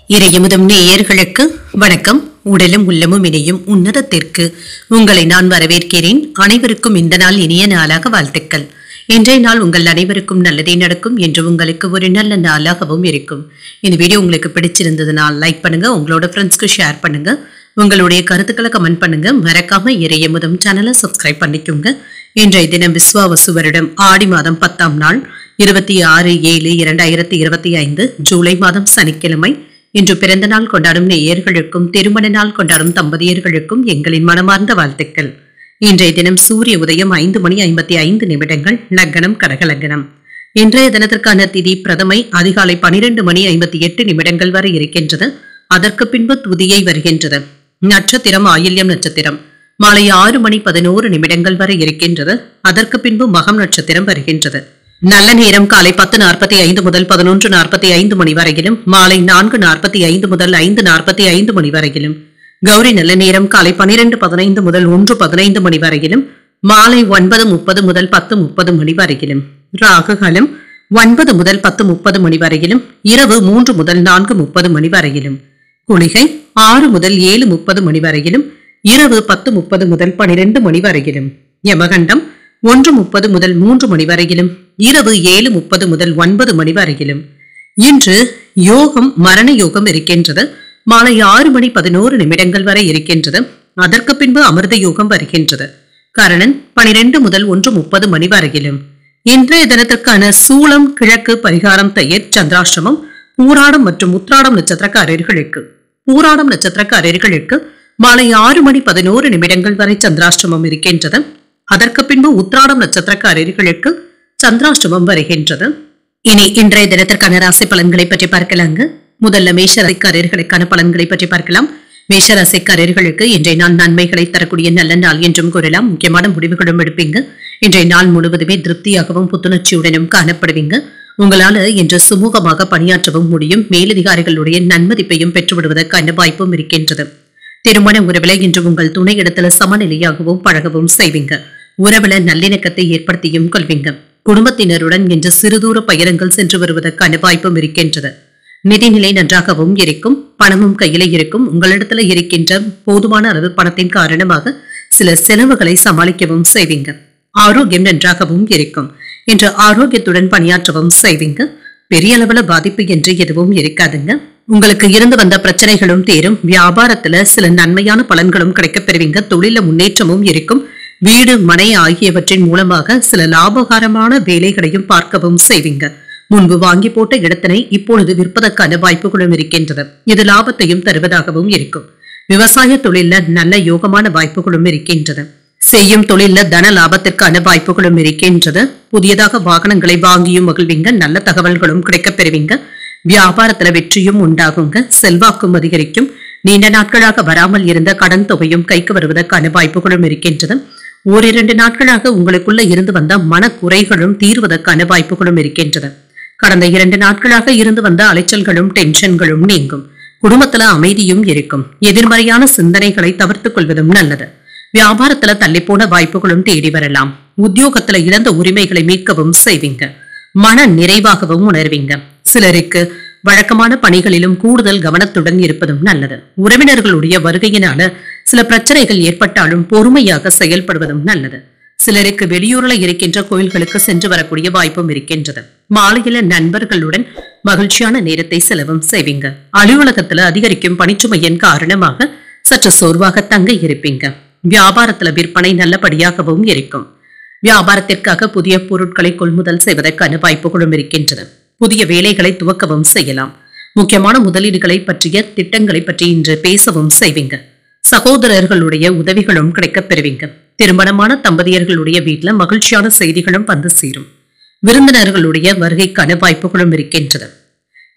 இறையமுதம் நேயர்களுக்கு வணக்கம். உடலும் உள்ளமும் இணையும் உன்னதத்திற்கு உங்களை நான் வரவேற்கிறேன். அனைவருக்கும் இந்த நாள் இனிய நாளாக வாழ்த்துக்கள். இன்றைய நாள் உங்கள் அனைவருக்கும் நல்லதே நடக்கும் என்று உங்களுக்கு ஒரு நல்ல நாளாகவும் இருக்கும். இந்த வீடியோ உங்களுக்கு பிடிச்சிருந்ததுனால் லைக் பண்ணுங்க, உங்களோட ஃப்ரெண்ட்ஸ்க்கு ஷேர் பண்ணுங்க, உங்களுடைய கருத்துக்களை கமெண்ட் பண்ணுங்க. மறக்காம இறையமுதம் சேனலை சப்ஸ்கிரைப் பண்ணிக்கோங்க. இன்றைய தினம் விஸ்வாவசு வருடம் ஆடி மாதம் 10ஆம் நாள் 26/7/2025 ஜூலை மாதம் சனிக்கிழமை. இன்று பிறந்த நாள் கொண்டாடும் நேயர்களுக்கும் திருமண நாள் கொண்டாடும் தம்பதியர்களுக்கும் எங்களின் மனமார்ந்த வாழ்த்துக்கள். இன்றைய தினம் சூரிய உதயம் 5:55 லக்னம் கடக லக்னம். இன்றைய தினத்திற்கான திதி பிரதமை அதிகாலை 12:58 வரை இருக்கின்றது. அதற்கு பின்பு துதியை வருகின்றது. நட்சத்திரம் ஆயில்யம் நட்சத்திரம் மாலை 6:11 வரை இருக்கின்றது. அதற்கு பின்பு மகம் நட்சத்திரம் வருகின்றது. நல்ல நேரம் காலை 10:45 முதல் 11:45 மணி வரையிலும், மாலை 4:45 முதல் 5:45 மணி வரையிலும். கௌரி நல்ல நேரம் காலை 12:15 முதல் 1:15 மணி வரையிலும், மாலை 9:30 முதல் 10:30 மணி வரையிலும். ராகு காலம் 9 முதல் 10:30 மணி வரையிலும், இரவு 3 முதல் 4:30 மணி வரையிலும். குளிகை 6 முதல் 7:30 மணி வரையிலும், இரவு 10:30 முதல் 12 மணி வரையிலும். யமகண்டம் 1:30 முதல் 3 மணி வரையிலும், இரவு 7:30 முதல் 9 மணி வரையிலும். இன்று யோகம் மரண யோகம் இருக்கின்றது. மாலை 6:11 வரை இருக்கின்றது. அதற்கு பின்பு அமிர்த யோகம் வருகின்றது. கரணன் 12 முதல் 1:30 மணி வரையிலும். இன்றைய தினத்திற்கான சூலம் கிழக்கு பரிகாரம் தயிர் சந்திராஷ்டமம் பூராடம் மற்றும் உத்ராடம் நட்சத்திரக்காரர்களுக்கு மாலை 6:11 வரை சந்திராஷ்டமம் இருக்கின்றது. அதற்கு பின்பு உத்ராடம் நட்சத்திரக்காரர்களுக்கு சந்திராஷ்டமம் வருகின்றது. இனி இன்றைய தினத்திற்கான ராசி பலன்களை பற்றி பார்க்கலாங்க. முதல்ல மேஷராசிக்காரர்களுக்கான பலன்களை பற்றி பார்க்கலாம். மேஷராசிக்காரர்களுக்கு இன்றைய நாள் நன்மைகளை தரக்கூடிய நல்ல நாள் என்றும் கூறலாம். முக்கியமான முடிவுகளும் எடுப்பீங்க. இன்றைய நாள் முழுவதுமே திருப்தியாகவும் புத்துணர்ச்சியுடனும் காணப்படுவீங்க. உங்களால இன்று சுமூகமாக பணியாற்றவும் முடியும். மேலதிகாரிகளுடைய நன்மதிப்பையும் பெற்றுவிடுவதற்கான வாய்ப்பும் இருக்கின்றது. திருமண உறவுல இன்று உங்கள் துணை இடத்துல சமநிலையாகவும் பழகவும் செய்வீங்க. உறவுல நல்லிணக்கத்தை ஏற்படுத்தியும் கொள்வீங்க. குடும்பத்தினருடன் இன்று சிறுதூர பயணங்கள் சென்று வருவதற்கான வாய்ப்பும் இருக்கின்றது. நிதிநிலை நன்றாகவும் இருக்கும். பணமும் கையில இருக்கும். உங்களிடத்துல இருக்கின்ற போதுமான அளவு பணத்தின் காரணமாக சில செலவுகளை சமாளிக்கவும் செய்வீங்க. ஆரோக்கியம் நன்றாகவும் இருக்கும். இன்று ஆரோக்கியத்துடன் பணியாற்றவும் செய்வீங்க. பெரிய அளவுல பாதிப்பு என்று எதுவும் இருக்காதுங்க. உங்களுக்கு இருந்து வந்த பிரச்சனைகளும் தீரும். வியாபாரத்துல சில நன்மையான பலன்களும் கிடைக்கப் பெறுவீங்க. தொழில முன்னேற்றமும் இருக்கும். வீடு மனை ஆகியவற்றின் மூலமாக சில லாபகரமான வேலைகளையும் பார்க்கவும் செய்வீங்க. முன்பு வாங்கி போட்ட இடத்தினை இப்பொழுது விற்பதற்கான வாய்ப்புகளும் இருக்கின்றது. இது லாபத்தையும் தருவதாகவும் இருக்கும். விவசாய தொழில நல்ல யோகமான வாய்ப்புகளும் இருக்கின்றது. செய்யும் தொழில தன லாபத்திற்கான வாய்ப்புகளும் இருக்கின்றது. புதியதாக வாகனங்களை வாங்கியும் மகிழ்வீங்க. நல்ல தகவல்களும் கிடைக்கப் பெறுவீங்க. வியாபாரத்துல வெற்றியும் உண்டாகுங்க. செல்வாக்கும் அதிகரிக்கும். நீண்ட நாட்களாக வராமல் இருந்த கடன் தொகையும் கைக்கு வருவதற்கான வாய்ப்புகளும் இருக்கின்றது. 1-2 நாட்களாக உங்களுக்குள்ள இருந்து வந்த மனக்குறைகளும் தீர்வதற்கான வாய்ப்புகளும் இருக்கின்றது. கடந்த 2 நாட்களாக இருந்து வந்த அலைச்சல்களும் டென்ஷன்களும் நீங்கும். குடும்பத்துல அமைதியும் இருக்கும். எதிர்மறையான சிந்தனைகளை தவிர்த்துக் கொள்வதும் நல்லது. வியாபாரத்துல தள்ளிப்போன வாய்ப்புகளும் தேடி வரலாம். உத்தியோகத்துல இழந்த உரிமைகளை மீட்கவும் செய்வீங்க. மன நிறைவாகவும் உணர்வீங்க. சிலருக்கு வழக்கமான பணிகளிலும் கூடுதல் கவனத்துடன் இருப்பதும் நல்லது. உறவினர்களுடைய வருகையினால சில பிரச்சனைகள் ஏற்பட்டாலும் பொறுமையாக செயல்படுவதும் நல்லது. சிலருக்கு வெளியூர்ல இருக்கின்ற கோயில்களுக்கு சென்று வரக்கூடிய வாய்ப்பும் இருக்கின்றது. மாலையில நண்பர்களுடன் மகிழ்ச்சியான நேரத்தை செலவும் செய்வீங்க. அலுவலகத்துல அதிகரிக்கும் பணிச்சுமையின் காரணமாக சற்று சோர்வாக தங்க இருப்பீங்க. வியாபாரத்துல விற்பனை நல்லபடியாகவும் இருக்கும். வியாபாரத்திற்காக புதிய பொருட்களை கொள்முதல் செய்வதற்கான வாய்ப்புகளும் இருக்கின்றன. புதிய வேலைகளை துவக்கவும் செய்யலாம். முக்கியமான முதலீடுகளை பற்றிய திட்டங்களை பற்றி இன்று பேசவும் செய்வீங்க. சகோதரர்களுடைய உதவிகளும் கிடைக்கப் பெறுவீங்க. திருமணமான தம்பதியர்களுடைய வீட்டுல மகிழ்ச்சியான செய்திகளும் வந்து சேரும். விருந்தினர்களுடைய வருகைக்கான வாய்ப்புகளும் இருக்கின்றது.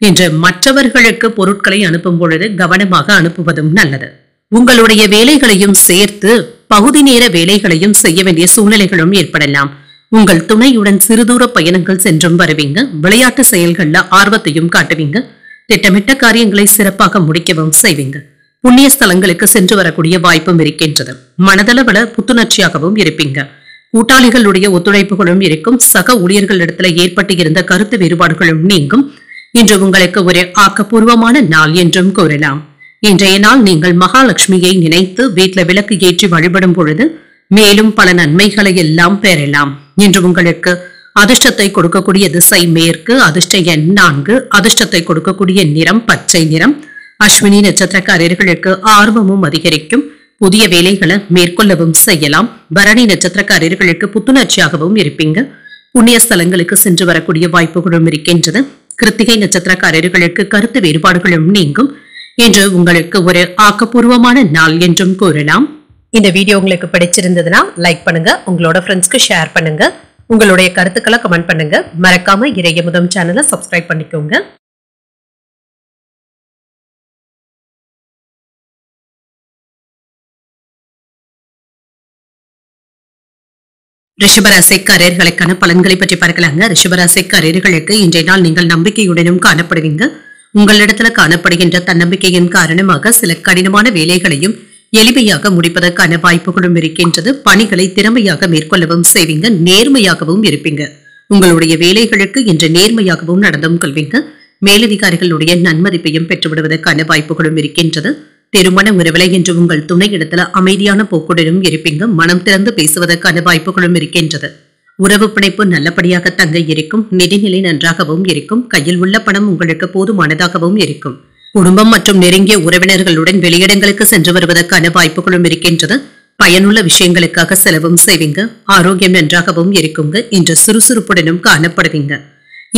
இன்று மற்றவர்களுக்கு பொருட்களை அனுப்பும் பொழுது கவனமாக அனுப்புவதும் நல்லது. உங்களுடைய வேலைகளையும் சேர்த்து பகுதி நேர வேலைகளையும் செய்ய வேண்டிய சூழ்நிலைகளும் ஏற்படலாம். உங்கள் துணையுடன் சிறுதூர பயணங்கள் சென்றும் வருவீங்க. விளையாட்டு செயல்கள்ல ஆர்வத்தையும் காட்டுவீங்க. திட்டமிட்ட காரியங்களை சிறப்பாக முடிக்கவும் செய்வீங்க. புண்ணிய ஸ்தலங்களுக்கு சென்று வரக்கூடிய வாய்ப்பும் இருக்கின்றது. மனதளவுல புத்துணர்ச்சியாகவும் இருப்பீங்க. கூட்டாளிகளுடைய ஒத்துழைப்புகளும் இருக்கும். சக ஊழியர்களிடத்துல ஏற்பட்டு இருந்த கருத்து வேறுபாடுகளும் நீங்கும். இன்று உங்களுக்கு ஒரு ஆக்கப்பூர்வமான நாள் என்றும் கூறலாம். இன்றைய நாள் நீங்கள் மகாலட்சுமியை நினைத்து வீட்டில் விளக்கு ஏற்றி வழிபடும் பொழுது மேலும் பல நன்மைகளை எல்லாம் பெறலாம். இன்று உங்களுக்கு அதிர்ஷ்டத்தை கொடுக்கக்கூடிய திசை மேற்கு, அதிர்ஷ்ட எண் 4, அதிர்ஷ்டத்தை கொடுக்கக்கூடிய நிறம் பச்சை நிறம். அஸ்வினி நட்சத்திரக்காரர்களுக்கு ஆர்வமும் அதிகரிக்கும், புதிய வேலைகளை மேற்கொள்ளவும் செய்யலாம். பரணி நட்சத்திரக்காரர்களுக்கு புத்துணர்ச்சியாகவும் இருப்பீங்க, புண்ணிய ஸ்தலங்களுக்கு சென்று வரக்கூடிய வாய்ப்புகளும் இருக்கின்றது. கிருத்திகை நட்சத்திரக்காரர்களுக்கு கருத்து வேறுபாடுகளும் நீங்கும். இன்று உங்களுக்கு ஒரு ஆக்கப்பூர்வமான நாள் என்றும் கூறலாம். இந்த வீடியோ உங்களுக்கு பிடிச்சிருந்ததுன்னா லைக் பண்ணுங்க, உங்களோட ஃப்ரெண்ட்ஸ்க்கு ஷேர் பண்ணுங்க, உங்களுடைய கருத்துக்களை கமெண்ட் பண்ணுங்க. மறக்காம இறையமுதம் சேனலை சப்ஸ்கிரைப் பண்ணிக்கோங்க. ரிஷபராசிக்காரர்களுக்கான பலன்களை பற்றி பார்க்கலாங்க. ரிஷபராசிக்காரர்களுக்கு இன்றைய நாள் நீங்கள் நம்பிக்கையுடனும் காணப்படுவீங்க. உங்களிடத்துல காணப்படுகின்ற தன்னம்பிக்கையின் காரணமாக சில கடினமான வேலைகளையும் எளிமையாக முடிப்பதற்கான வாய்ப்புகளும் இருக்கின்றது. பணிகளை திறமையாக மேற்கொள்ளவும் செய்வீங்க, நேர்மையாகவும் இருப்பீங்க. உங்களுடைய வேலைகளுக்கு இன்று நேர்மையாகவும் நடந்தும் கொள்வீங்க. மேலதிகாரிகளுடைய நன்மதிப்பையும் பெற்றுவிடுவதற்கான வாய்ப்புகளும் இருக்கின்றது. திருமண உறவிலை என்று உங்கள் துணை இடத்துல அமைதியான போக்குடனும் இருப்பீங்க. மனம் திறந்து பேசுவதற்கான வாய்ப்புகளும் இருக்கின்றது. உறவு பிணைப்பு நல்லபடியாக தங்க இருக்கும். நிதிநிலை நன்றாகவும் இருக்கும். கையில் உள்ள பணம் உங்களுக்கு போதுமானதாகவும் இருக்கும். குடும்பம் மற்றும் நெருங்கிய உறவினர்களுடன் வெளியிடங்களுக்கு சென்று வருவதற்கான வாய்ப்புகளும் இருக்கின்றது. பயனுள்ள விஷயங்களுக்காக செலவும் செய்வீங்க. ஆரோக்கியம் நன்றாகவும் இருக்குங்க. இன்று சுறுசுறுப்புடனும் காணப்படுவீங்க.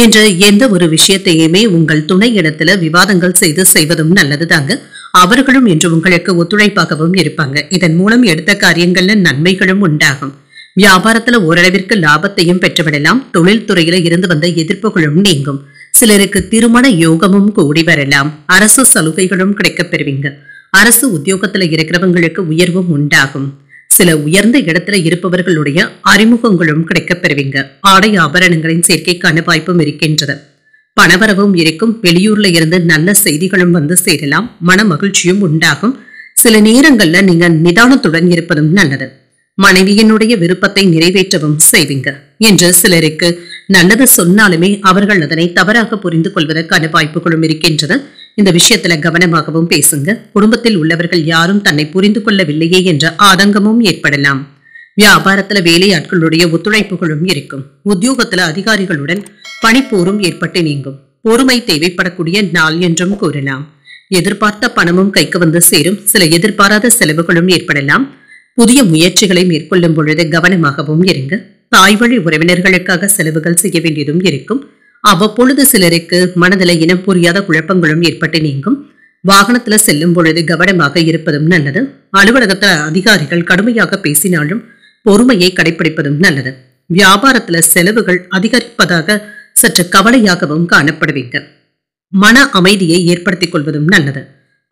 இன்று எந்த ஒரு விஷயத்தையுமே உங்கள் துணை இடத்துல விவாதங்கள் செய்வதும் நல்லதுதாங்க. அவர்களும் இன்று உங்களுக்கு ஒத்துழைப்பாகவும் இருப்பாங்க. இதன் மூலம் எடுத்த காரியங்கள்ல நன்மைகளும் உண்டாகும். வியாபாரத்துல ஓரளவிற்கு லாபத்தையும் பெற்றுவிடலாம். தொழில் துறையில இருந்து வந்த எதிர்ப்புகளும் நீங்கும். சிலருக்கு திருமண யோகமும் கூடி வரலாம். அரசு சலுகைகளும் கிடைக்கப் பெறுவீங்க. அரசு உத்தியோகத்துல இருக்கிறவங்களுக்கு உயர்வும் உண்டாகும். சில உயர்ந்த இடத்துல இருப்பவர்களுடைய அறிமுகங்களும் கிடைக்கப் பெறுவீங்க. ஆடை ஆபரணங்களின் சேர்க்கைக்கான வாய்ப்பும் இருக்கின்றது. பணவரவும் இருக்கும். வெளியூர்ல இருந்து நல்ல செய்திகளும் வந்து சேரலாம். மன மகிழ்ச்சியும் உண்டாகும். சில நேரங்கள்ல நீங்க நிதானத்துடன் இருப்பதும் நல்லது. மனைவியினுடைய விருப்பத்தை நிறைவேற்றவும் செய்வீங்க. என்று சிலருக்கு நல்லது சொன்னாலுமே அவர்கள் அதனை தவறாக புரிந்து கொள்வதற்கான வாய்ப்புகளும் இருக்கின்றது. இந்த விஷயத்துல கவனமாகவும் பேசுங்க. குடும்பத்தில் உள்ளவர்கள் யாரும் தன்னை புரிந்து கொள்ளவில்லையே என்ற ஆதங்கமும் ஏற்படலாம். வியாபாரத்துல வேலையாட்களுடைய ஒத்துழைப்புகளும் இருக்கும். உத்தியோகத்துல அதிகாரிகளுடன் பணிப்போரும் ஏற்பட்டு நீங்கும். பொறுமை தேவைப்படக்கூடிய நாள் என்றும் கூறலாம். எதிர்பார்த்த பணமும் கைக்கு வந்து சேரும். சில எதிர்பாராத செலவுகளும் ஏற்படலாம். புதிய முயற்சிகளை மேற்கொள்ளும் பொழுது கவனமாகவும் இருங்க. தாய் வழி உறவினர்களுக்காக செலவுகள் செய்ய வேண்டியதும் இருக்கும். அவ்வப்பொழுது சிலருக்கு மனதில இனம் புரியாத குழப்பங்களும் ஏற்பட்டு நீங்கும். வாகனத்துல செல்லும் பொழுது கவனமாக இருப்பதும் நல்லது. அலுவலகத்துல அதிகாரிகள் கடுமையாக பேசினாலும் பொறுமையை கடைபிடிப்பதும் நல்லது. வியாபாரத்துல செலவுகள் அதிகரிப்பதாக சற்று கவலையாகவும் காணப்படுவீங்க. மன அமைதியை ஏற்படுத்திக் கொள்வதும் நல்லது.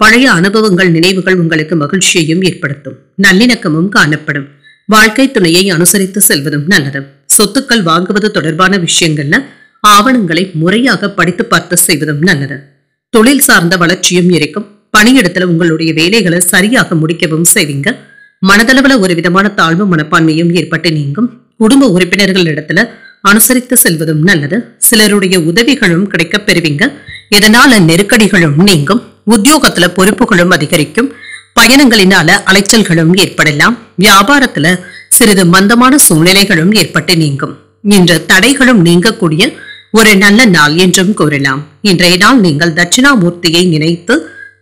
பழைய அனுபவங்கள் நினைவுகள் உங்களுக்கு மகிழ்ச்சியையும் ஏற்படுத்தும். நல்லிணக்கமும் காணப்படும். வாழ்க்கை துணையை அனுசரித்து செல்வதும் நல்லது. சொத்துக்கள் வாங்குவது தொடர்பான விஷயங்கள்ல ஆவணங்களை முறையாக படித்து பார்த்து செய்வதும் நல்லது. தொழில் சார்ந்த வளர்ச்சியும் இருக்கும். பணியிடத்துல உங்களுடைய வேலைகளை சரியாக முடிக்கவும் செய்வீங்க. மனதளவுல ஒரு விதமான தாழ்வு மனப்பான்மையும் ஏற்பட்டு நீங்கும். குடும்ப உறுப்பினர்களிடத்துல அனுசரித்து செல்வதும் நல்லது. சிலருடைய உதவிகளும் கிடைக்கப் பெறுவீங்க. இதனால நெருக்கடிகளும் நீங்கும். உத்தியோகத்துல பொறுப்புகளும் அதிகரிக்கும். பயணங்களினால அலைச்சல்களும் ஏற்படலாம். வியாபாரத்துல சிறிது மந்தமான சூழ்நிலைகளும் ஏற்பட்டு நீங்கும். இன்று தடைகளும் நீங்கக்கூடிய ஒரு நல்ல நாள் என்றும் கூறலாம். இன்றைய நாள் நீங்கள் தட்சிணாமூர்த்தியை நினைத்து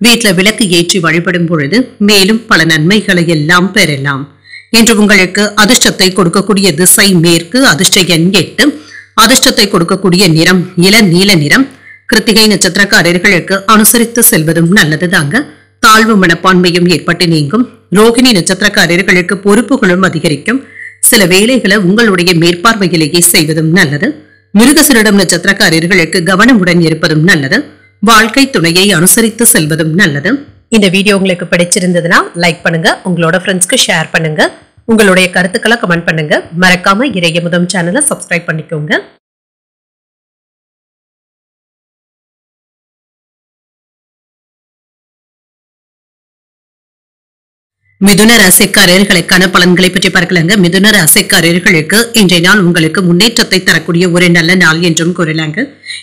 வீட்டுல விளக்கு ஏற்றி வழிபடும் பொழுது மேலும் பல நன்மைகளை எல்லாம் பெறலாம். இன்று உங்களுக்கு அதிர்ஷ்டத்தை கொடுக்கக்கூடிய திசை மேற்கு, அதிர்ஷ்ட எண் 8, அதிர்ஷ்டத்தை கொடுக்கக்கூடிய நிறம் இளநீல நிறம். கிருத்திகை நட்சத்திரக்காரர்களுக்கு அனுசரித்து செல்வதும் நல்லதுதாங்க. தாழ்வு மனப்பான்மையும் ஏற்பட்டு நீங்கும். ரோகிணி நட்சத்திரக்காரர்களுக்கு பொறுப்புகளும் அதிகரிக்கும். சில வேலைகளை உங்களுடைய மேற்பார்வையிலேயே செய்வதும் நல்லது. மிருகசீரிடம் நட்சத்திரக்காரர்களுக்கு கவனமுடன் இருப்பதும் நல்லது. வாழ்க்கை துணையை அனுசரித்து செல்வதும் நல்லது. இந்த வீடியோ உங்களுக்கு பிடிச்சிருந்ததுன்னா லைக் பண்ணுங்க, உங்களோட ஃப்ரெண்ட்ஸ்க்கு ஷேர் பண்ணுங்க, உங்களுடைய கருத்துக்களை கமெண்ட் பண்ணுங்க. மறக்காம இறையமுதம் சேனலை சப்ஸ்கிரைப் பண்ணிக்கோங்க. மிதுன ராசிக்காரர்களுக்கான பலன்களை பற்றி பார்க்கலாங்க. மிதுன ராசிக்காரர்களுக்கு இன்றைய நாள் உங்களுக்கு முன்னேற்றத்தை தரக்கூடிய ஒரு நல்ல நாள் என்றும் கூறலாங்க.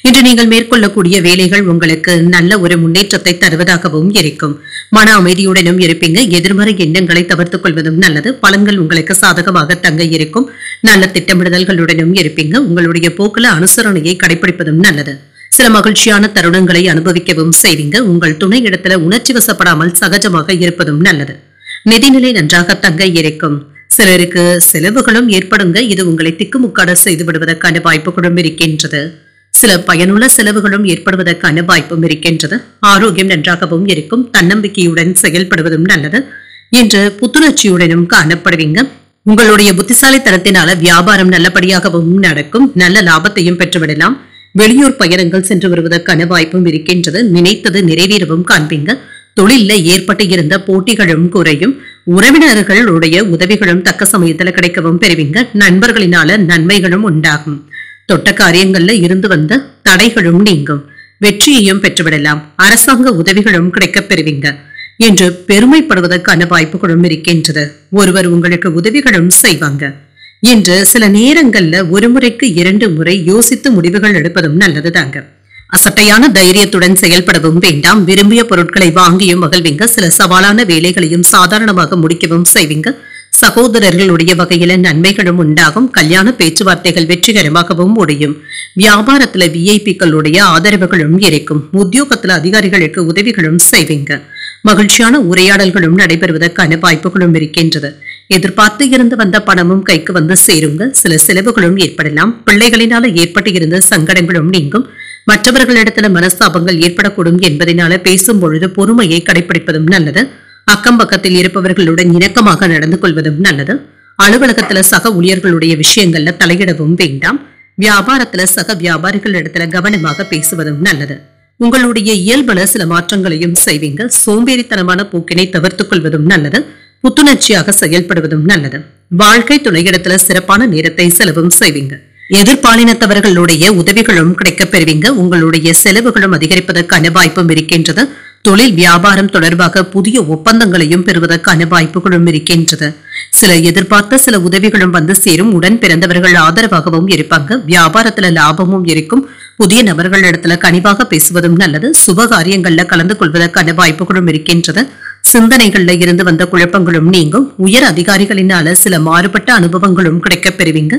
இன்று நீங்கள் மேற்கொள்ளக்கூடிய வேலைகள் உங்களுக்கு நல்ல ஒரு முன்னேற்றத்தை தருவதாகவும் இருக்கும். மன அமைதியுடனும் இருப்பீங்க. எதிர்மறை எண்ணங்களை தவிர்த்துக் கொள்வதும் நல்லது. பலன்கள் உங்களுக்கு சாதகமாக தங்க இருக்கும். நல்ல திட்டமிடுதல்களுடனும் இருப்பீங்க. உங்களுடைய போக்குல அனுசரணையை கடைபிடிப்பதும் நல்லது. சில மகிழ்ச்சியான தருணங்களை அனுபவிக்கவும் செய்வீங்க. உங்கள் துணை இடத்துல உணர்ச்சி வசப்படாமல் சகஜமாக இருப்பதும் நல்லது. நிதிநிலை நன்றாக தங்க இருக்கும். சிலருக்கு செலவுகளும் ஏற்படுங்க. இது உங்களை திக்குமுக்காட செய்து விடுவதற்கான வாய்ப்புகளும் இருக்கின்றது. சில பயனுள்ள செலவுகளும் ஏற்படுவதற்கான வாய்ப்பும் இருக்கின்றது. ஆரோக்கியம் நன்றாகவும் இருக்கும். தன்னம்பிக்கையுடன் செயல்படுவதும் நல்லது. இன்று புத்துணர்ச்சியுடனும் காணப்படுவீங்க. உங்களுடைய புத்திசாலித்தனத்தினால வியாபாரம் நல்லபடியாகவும் நடக்கும். நல்ல லாபத்தையும் பெற்றுவிடலாம். வெளியூர் பயணங்கள் சென்று வருவதற்கான வாய்ப்பும் இருக்கின்றது. நினைத்தது நிறைவேறவும் காண்பீங்க. தொழில ஏற்பட்டு இருந்த போட்டிகளும் குறையும். உறவினர்களுடைய உதவிகளும் தக்க சமயத்தில் கிடைக்கவும் பெறுவீங்க. நண்பர்களினால நன்மைகளும் உண்டாகும். தொட்ட காரியங்கள்ல இருந்து வந்த தடைகளும் நீங்கும். வெற்றியையும் பெற்றுவிடலாம். அரசாங்க உதவிகளும் கிடைக்கப் பெறுவீங்க. என்று பெருமைப்படுவதற்கான வாய்ப்புகளும் இருக்கின்றது. ஒருவர் உங்களுக்கு உதவிகளும் செய்வாங்க. என்று சில நேரங்கள்ல ஒரு முறைக்கு 2 முறை யோசித்து முடிவுகள் எடுப்பதும் நல்லதுதாங்க. அசட்டையான தைரியத்துடன் செயல்படவும் வேண்டாம். விரும்பிய பொருட்களை வாங்கியும் மகிழ்வீங்க. சில சவாலான வேலைகளையும் சாதாரணமாக முடிக்கவும் செய்வீங்க. சகோதரர்களுடைய வகையில நன்மைகளும் உண்டாகும். கல்யாண பேச்சுவார்த்தைகள் வெற்றிகரமாகவும் முடியும். வியாபாரத்துல விஐபிக்களுடைய ஆதரவுகளும் இருக்கும். உத்தியோகத்துல அதிகாரிகளுக்கு உதவிகளும் செய்வீங்க. மகிழ்ச்சியான உரையாடல்களும் நடைபெறுவதற்கான வாய்ப்புகளும் இருக்கின்றது. எதிர்பார்த்து இருந்து வந்த பணமும் கைக்கு வந்து சேருங்க. சில செலவுகளும் ஏற்படலாம். பிள்ளைகளினால ஏற்பட்டு இருந்த சங்கடங்களும் நீங்கும். மற்றவர்களிடத்துல மனஸ்தாபங்கள் ஏற்படக்கூடும் என்பதனால பேசும் பொழுது பொறுமையை கடைபிடிப்பதும் நல்லது. அக்கம் பக்கத்தில் இருப்பவர்களுடன் இணக்கமாக நடந்து கொள்வதும் நல்லது. அலுவலகத்துல சக ஊழியர்களுடைய விஷயங்கள்ல தலையிடவும் வேண்டாம். வியாபாரத்துல சக வியாபாரிகள் இடத்துல கவனமாக பேசுவதும் நல்லது. உங்களுடைய இயல்புல சில மாற்றங்களையும் செய்வீங்க. சோம்பேறித்தனமான போக்கினை தவிர்த்துக் கொள்வதும் நல்லது. புத்துணர்ச்சியாக செயல்படுவதும் நல்லது. வாழ்க்கை துணையிடத்துல சிறப்பான நேரத்தை செலவும் செய்வீங்க. எதிர்பாலினத்தவர்களுடைய உதவிகளும் கிடைக்கப் பெறுவீங்க. உங்களுடைய செலவுகளும் அதிகரிப்பதற்கான வாய்ப்பும் இருக்கின்றது. தொழில் வியாபாரம் தொடர்பாக புதிய ஒப்பந்தங்களையும் பெறுவதற்கான வாய்ப்புகளும் இருக்கின்றது. சில எதிர்பார்த்த சில உதவிகளும் வந்து சேரும். உடன் பிறந்தவர்கள் ஆதரவாகவும் இருப்பாங்க. வியாபாரத்துல லாபமும் இருக்கும். புதிய நபர்கள் இடத்துல கனிவாக பேசுவதும் நல்லது. சுப காரியங்கள்ல கலந்து கொள்வதற்கான வாய்ப்புகளும் இருக்கின்றது. சிந்தனைகள்ல இருந்து வந்த குழப்பங்களும் நீங்கும். உயர் அதிகாரிகளினால சில மாறுபட்ட அனுபவங்களும் கிடைக்கப் பெறுவீங்க.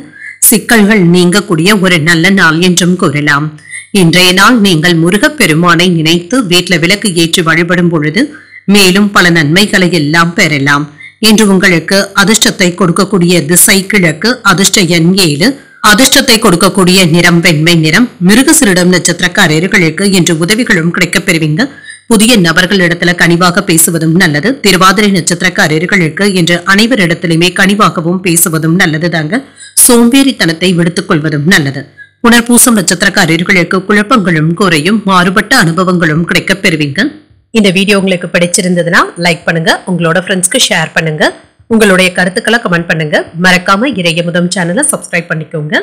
சிக்கல்கள் நீங்கக்கூடிய ஒரு நல்ல நாள் என்றும் கூறலாம். இன்றைய நாள் நீங்கள் முருகப்பெருமானை நினைத்து வீட்டில் விளக்கு ஏற்றி வழிபடும் பொழுது மேலும் பல நன்மைகளை எல்லாம் பெறலாம். இன்று உங்களுக்கு அதிர்ஷ்டத்தை கொடுக்கக்கூடிய திசை கிழக்கு. அதிர்ஷ்ட எண் 7. அதிர்ஷ்டத்தை கொடுக்கக்கூடிய நிறம் வெண்மை நிறம். மிருகசீரிடம் நட்சத்திரக்காரர்களுக்கு இன்று உதவிகளும் கிடைக்கப் பெறுவீங்க. புதிய நபர்களிடத்துல கனிவாக பேசுவதும் நல்லது. திருவாதிரை நட்சத்திரக்காரர்களுக்கு இன்று அனைவரிடத்திலுமே கனிவாகவும் பேசுவதும் நல்லதுதாங்க. சோம்பேறித்தனத்தை விடுத்துக் கொள்வதும் நல்லது. புனர்பூசம் நட்சத்திரக்காரர்களுக்கு குழப்பங்களும் குறையும். மாறுபட்ட அனுபவங்களும் கிடைக்கப் பெறுவீங்க. இந்த வீடியோ உங்களுக்கு பிடிச்சிருந்ததுன்னா லைக் பண்ணுங்க. உங்களோட ஃப்ரெண்ட்ஸ்க்கு ஷேர் பண்ணுங்க. உங்களுடைய கருத்துக்களை கமெண்ட் பண்ணுங்க. மறக்காம இறையமுதம் சேனலை சப்ஸ்கிரைப் பண்ணிக்கோங்க.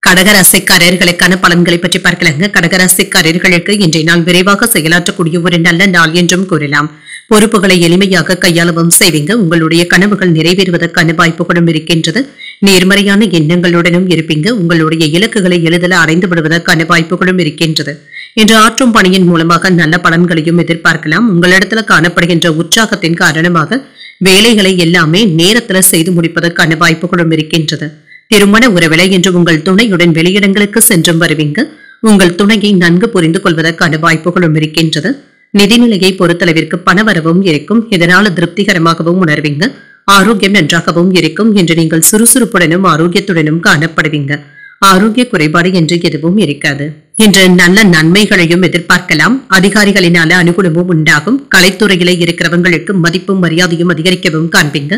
கடகராசிக்காரர்களுக்கான பலன்களை பற்றி பார்க்கலாங்க. கடகராசிக்காரர்களுக்கு இன்றைய நாள் விரைவாக செயலாற்றக்கூடிய ஒரு நல்ல நாள் என்றும் கூறலாம். பொறுப்புகளை எளிமையாக கையாளவும் செய்வீங்க. உங்களுடைய கனவுகள் நிறைவேறுவதற்கான வாய்ப்புகளும் இருக்கின்றது. நேர்மறையான எண்ணங்களுடனும் இருப்பீங்க. உங்களுடைய இலக்குகளை எளிதில் அடைந்து விடுவதற்கான வாய்ப்புகளும் இருக்கின்றது. இன்று ஆற்றும் பணியின் மூலமாக நல்ல பலன்களையும் எதிர்பார்க்கலாம். உங்களிடத்துல காணப்படுகின்ற உற்சாகத்தின் காரணமாக வேலைகளை எல்லாமே நேரத்துல செய்து முடிப்பதற்கான வாய்ப்புகளும் இருக்கின்றது. திருமண உறவிலை என்று உங்கள் துணையுடன் வெளியிடங்களுக்கு சென்றும் வருவீங்க. உங்கள் துணையை நன்கு புரிந்து கொள்வதற்கான வாய்ப்புகளும் இருக்கின்றது. நிதிநிலையை பொறுத்தளவிற்கு பணவரவும் இருக்கும். இதனால திருப்திகரமாகவும் உணர்வீங்க. ஆரோக்கியம் நன்றாகவும் இருக்கும். என்று நீங்கள் சுறுசுறுப்புடனும் ஆரோக்கியத்துடனும் காணப்படுவீங்க. ஆரோக்கிய குறைபாடு என்று எதுவும் இருக்காது. இன்று நல்ல நன்மைகளையும் எதிர்பார்க்கலாம். அதிகாரிகளினால அனுகூலமும் உண்டாகும். கலைத்துறையில இருக்கிறவங்களுக்கு மதிப்பும் மரியாதையும் அதிகரிக்கவும் காண்பீங்க.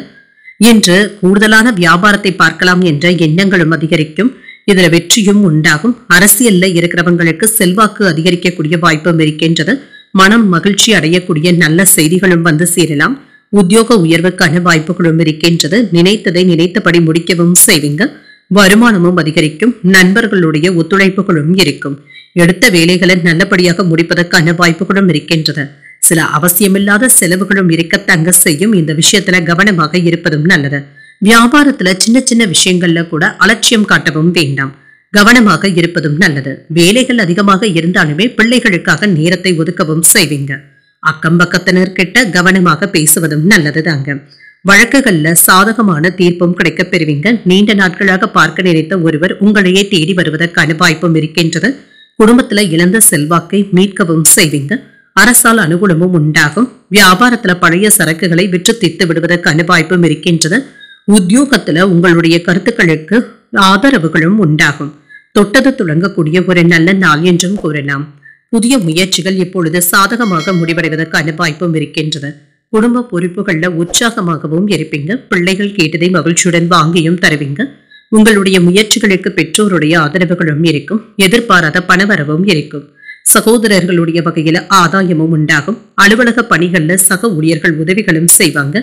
இன்று கூடுதலான வியாபாரத்தை பார்க்கலாம் என்ற எண்ணங்களும் அதிகரிக்கும். இதுல வெற்றியும் உண்டாகும். அரசியல்ல இருக்கிறவங்களுக்கு செல்வாக்கு அதிகரிக்கக்கூடிய வாய்ப்பும் இருக்கின்றது. மனம் மகிழ்ச்சி அடையக்கூடிய நல்ல செய்திகளும் வந்து சேரலாம். உத்தியோக உயர்வுக்கான வாய்ப்புகளும் இருக்கின்றது. நினைத்ததை நினைத்தபடி முடிக்கவும் செய்வீங்க. வருமானமும் அதிகரிக்கும். நண்பர்களுடைய ஒத்துழைப்புகளும் இருக்கும். எடுத்த வேலைகளை நல்லபடியாக முடிப்பதற்கான வாய்ப்புகளும் இருக்கின்றது. சில அவசியமில்லாத செலவுகளும் இருக்கத்தங்க செய்யும். இந்த விஷயத்துல கவனமாக இருப்பதும் நல்லது. வியாபாரத்துல சின்ன சின்ன விஷயங்கள்ல கூட அலட்சியம் காட்டவும் வேண்டாம். கவனமாக இருப்பதும் நல்லது. வேலைகள் அதிகமாக இருந்தாலுமே பிள்ளைகளுக்காக நேரத்தை ஒதுக்கவும் செய்வீங்க. அக்கம் பக்கத்தினர்கிட்ட கவனமாக பேசுவதும் நல்லதுதாங்க. வழக்குகள்ல சாதகமான தீர்ப்பும் கிடைக்கப் பெறுவீங்க. நீண்ட நாட்களாக பார்க்க நினைத்த ஒருவர் உங்களையே தேடி வருவதற்கான வாய்ப்பும் இருக்கின்றது. குடும்பத்துல இழந்த செல்வாக்கை மீட்கவும் செய்வீங்க. அரசால் அனுகூலமும் உண்டாகும். வியாபாரத்துல பழைய சரக்குகளை விற்று தீர்த்து விடுவதற்கான வாய்ப்பும் இருக்கின்றது. உத்தியோகத்துல உங்களுடைய கருத்துக்களுக்கு ஆதரவுகளும் உண்டாகும். தொட்டது துளங்கக்கூடிய ஒரு நல்ல நாள் என்றும் கூறலாம். புதிய முயற்சிகள் இப்பொழுது சாதகமாக முடிவடைவதற்கான வாய்ப்பும் இருக்கின்றது. குடும்ப பொறுப்புகள்ல உற்சாகமாகவும் இருப்பீங்க. பிள்ளைகள் கேட்டதை மகிழ்ச்சியுடன் வாங்கியும் தருவீங்க. உங்களுடைய முயற்சிகளுக்கு பெற்றோருடைய ஆதரவுகளும் இருக்கும். எதிர்பாராத பணவரவும் இருக்கும். சகோதரர்களுடைய வகையில ஆதாயமும் உண்டாகும். அலுவலக பணிகள்ல சக ஊழியர்கள் உதவிகளும் செய்வாங்க.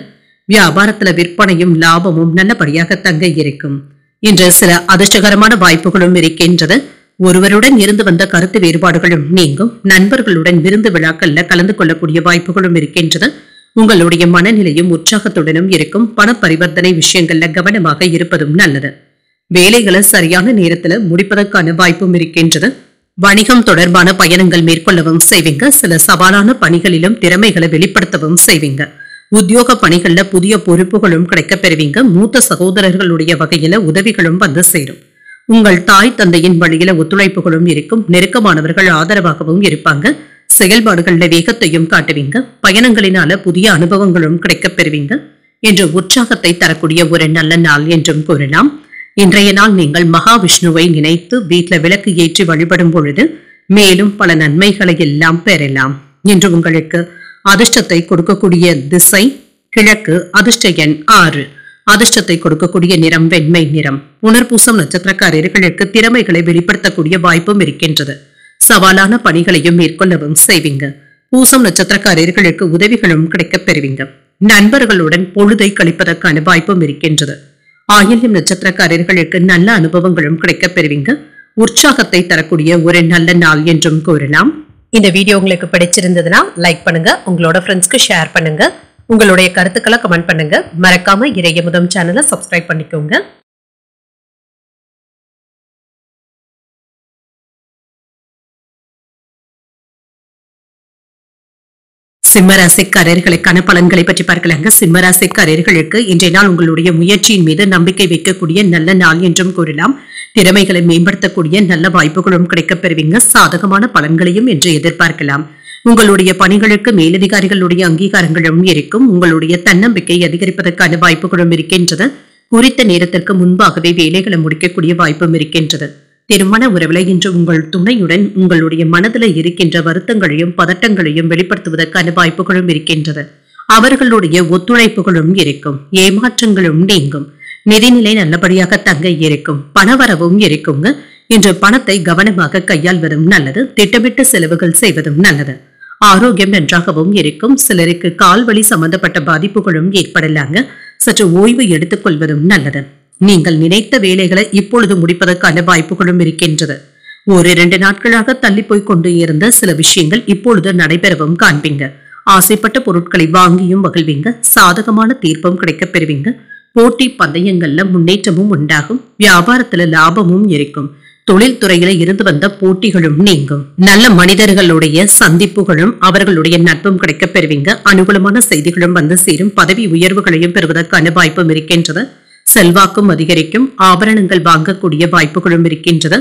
வியாபாரத்துல விற்பனையும் லாபமும் நல்லபடியாக தங்க இருக்கும். இன்று சில அதிர்ஷ்டகரமான வாய்ப்புகளும் இருக்கின்றது. ஒருவருடன் இருந்து வந்த கருத்து வேறுபாடுகளும் நீங்கும். நண்பர்களுடன் விருந்து விழாக்கள்ல கலந்து கொள்ளக்கூடிய வாய்ப்புகளும் இருக்கின்றது. உங்களுடைய மனநிலையும் உற்சாகத்துடனும் இருக்கும். பண பரிவர்த்தனை விஷயங்கள்ல கவனமாக இருப்பதும் நல்லது. வேலைகளை சரியான நேரத்துல முடிப்பதற்கான வாய்ப்பும் இருக்கின்றது. வணிகம் தொடர்பான பயணங்கள் மேற்கொள்ளவும் செய்வீங்க. சில சவாலான பணிகளிலும் திறமைகளை வெளிப்படுத்தவும் செய்வீங்க. உத்தியோக பணிகள்ல புதிய பொறுப்புகளும் கிடைக்கப் பெறுவீங்க. மூத்த சகோதரர்களுடைய வகையில உதவிகளும் வந்து சேரும். உங்கள் தாய் தந்தையின் வழியில ஒத்துழைப்புகளும் இருக்கும். நெருக்கமானவர்கள் ஆதரவாகவும் இருப்பாங்க. செயல்பாடுகள்ல வேகத்தையும் காட்டுவீங்க. பயணங்களினால புதிய அனுபவங்களும் கிடைக்கப் பெறுவீங்க என்று உற்சாகத்தை தரக்கூடிய ஒரு நல்ல நாள் என்றும் கூறலாம். இன்றைய நாள் நீங்கள் மகாவிஷ்ணுவை நினைத்து வீட்டில் விளக்கு ஏற்றி வழிபடும் பொழுது மேலும் பல நன்மைகளை எல்லாம் பெறலாம். இன்று உங்களுக்கு அதிர்ஷ்டத்தை கொடுக்கக்கூடிய திசை கிழக்கு. அதிர்ஷ்ட எண் 6. அதிர்ஷ்டத்தை கொடுக்கக்கூடிய நிறம் வெண்மை நிறம். புனர்பூசம் நட்சத்திரக்காரர்களுக்கு திறமைகளை வெளிப்படுத்தக்கூடிய வாய்ப்பும் இருக்கின்றது. சவாலான பணிகளையும் மேற்கொள்ளவும் செய்வீங்க. பூசம் நட்சத்திரக்காரர்களுக்கு உதவிகளும் கிடைக்கப் பெறுவீங்க. நண்பர்களுடன் பொழுதை கழிப்பதற்கான வாய்ப்பும் இருக்கின்றது. ஆயில்யம் நட்சத்திரக்காரர்களுக்கு நல்ல அனுபவங்களும் கிடைக்கப் பெறுவீங்க. உற்சாகத்தை தரக்கூடிய ஒரு நல்ல நாள் என்றும் கூறலாம். இந்த வீடியோ உங்களுக்கு பிடிச்சிருந்ததுன்னா லைக் பண்ணுங்க. உங்களோட ஃப்ரெண்ட்ஸ்க்கு ஷேர் பண்ணுங்க. உங்களுடைய கருத்துக்களை கமெண்ட் பண்ணுங்க. மறக்காம இறையமுதம் சேனலை சப்ஸ்கிரைப் பண்ணிக்கோங்க. சிம்மராசிக்காரர்களுக்கான பலன்களை பற்றி பார்க்கலாங்க. சிம்மராசிக்காரர்களுக்கு இன்றைய நாள் உங்களுடைய முயற்சியின் மீது நம்பிக்கை வைக்கக்கூடிய நல்ல நாள் என்றும் கூறலாம். திறமைகளை மேம்படுத்தக்கூடிய நல்ல வாய்ப்புகளும் கிடைக்கப் பெறுவீங்க. சாதகமான பலன்களையும் என்று எதிர்பார்க்கலாம். உங்களுடைய பணிகளுக்கு மேலதிகாரிகளுடைய அங்கீகாரங்களும் இருக்கும். உங்களுடைய தன்னம்பிக்கை அதிகரிப்பதற்கான வாய்ப்புகளும் இருக்கின்றது. குறித்த நேரத்திற்கு முன்பாகவே வேலைகளை முடிக்கக்கூடிய வாய்ப்பும் இருக்கின்றது. திருமண உறவுல இன்று உங்கள் துணையுடன் உங்களுடைய மனதில் இருக்கின்ற வருத்தங்களையும் பதட்டங்களையும் வெளிப்படுத்துவதற்கான வாய்ப்புகளும் இருக்கின்றது. அவர்களுடைய ஒத்துழைப்புகளும் இருக்கும். ஏமாற்றங்களும் நீங்கும். நிதிநிலை நல்லபடியாக தங்க இருக்கும். பணவரவும் இருக்குங்க. இன்று பணத்தை கவனமாக கையாள்வதும் நல்லது. திட்டமிட்டு செலவுகள் செய்வதும் நல்லது. ஆரோக்கியம் நன்றாகவும் இருக்கும். சிலருக்கு கால்வலி சம்பந்தப்பட்ட பாதிப்புகளும் ஏற்படலாங்க. சற்று ஓய்வு எடுத்துக் கொள்வதும் நல்லது. நீங்கள் நினைத்த வேலைகளை இப்பொழுது முடிப்பதற்கான வாய்ப்புகளும் இருக்கின்றது. 1-2 நாட்களாக தள்ளி போய் கொண்டு இருந்த சில விஷயங்கள் இப்பொழுது நடைபெறவும் காண்பீங்க. ஆசைப்பட்ட பொருட்களை வாங்கியும் மகிழ்வீங்க. சாதகமான தீர்ப்பும் கிடைக்கப் பெறுவீங்க. போட்டி பந்தயங்கள்ல முன்னேற்றமும் உண்டாகும். வியாபாரத்துல லாபமும் இருக்கும். தொழில் துறையில இருந்து வந்த போட்டிகளும் நீங்கும். நல்ல மனிதர்களுடைய சந்திப்புகளும் அவர்களுடைய நட்பும் கிடைக்கப் பெறுவீங்க. அனுகூலமான செய்திகளும் வந்து சேரும். பதவி உயர்வுகளையும் பெறுவதற்கான வாய்ப்பும் இருக்கின்றது. செல்வாக்கும் அதிகரிக்கும். ஆபரணங்கள் வாங்கக்கூடிய வாய்ப்புகளும் இருக்கின்றது.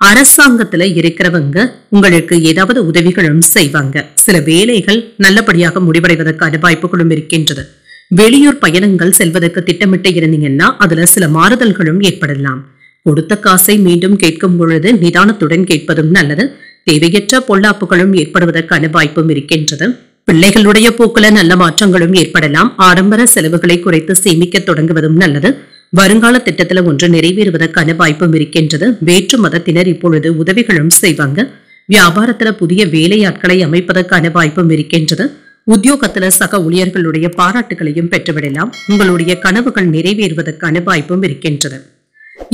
அரசாங்கத்துல இருக்கிறவங்க உங்களுக்கு ஏதாவது உதவிகளும் செய்வாங்க. சில வேலைகள் நல்லபடியாக முடிவடைவதற்கான வாய்ப்புகளும் இருக்கின்றது. வெளியூர் பயணங்கள் செல்வதற்கு திட்டமிட்டு இருந்தீங்கன்னா அதுல சில மாறுதல்களும் ஏற்படலாம். கொடுத்த காசை மீண்டும் கேட்கும் பொழுது நிதானத்துடன் கேட்பதும் நல்லது. தேவையற்ற பொல்லாப்புகளும் ஏற்படுவதற்கான வாய்ப்பும் இருக்கின்றது. பிள்ளைகளுடைய போக்குல நல்ல மாற்றங்களும் ஏற்படலாம். ஆடம்பர செலவுகளை குறைத்து சேமிக்க தொடங்குவதும் நல்லது. வருங்கால திட்டத்துல ஒன்று நிறைவேறுவதற்கான வாய்ப்பும் இருக்கின்றது. வேற்று மதத்தினர் இப்பொழுது உதவிகளும் செய்வாங்க. வியாபாரத்துல புதிய வேலையாட்களை அமைப்பதற்கான வாய்ப்பும் இருக்கின்றது. உத்தியோகத்துல சக ஊழியர்களுடைய பாராட்டுகளையும் பெற்றுவிடலாம். உங்களுடைய கனவுகள் நிறைவேறுவதற்கான வாய்ப்பும் இருக்கின்றது.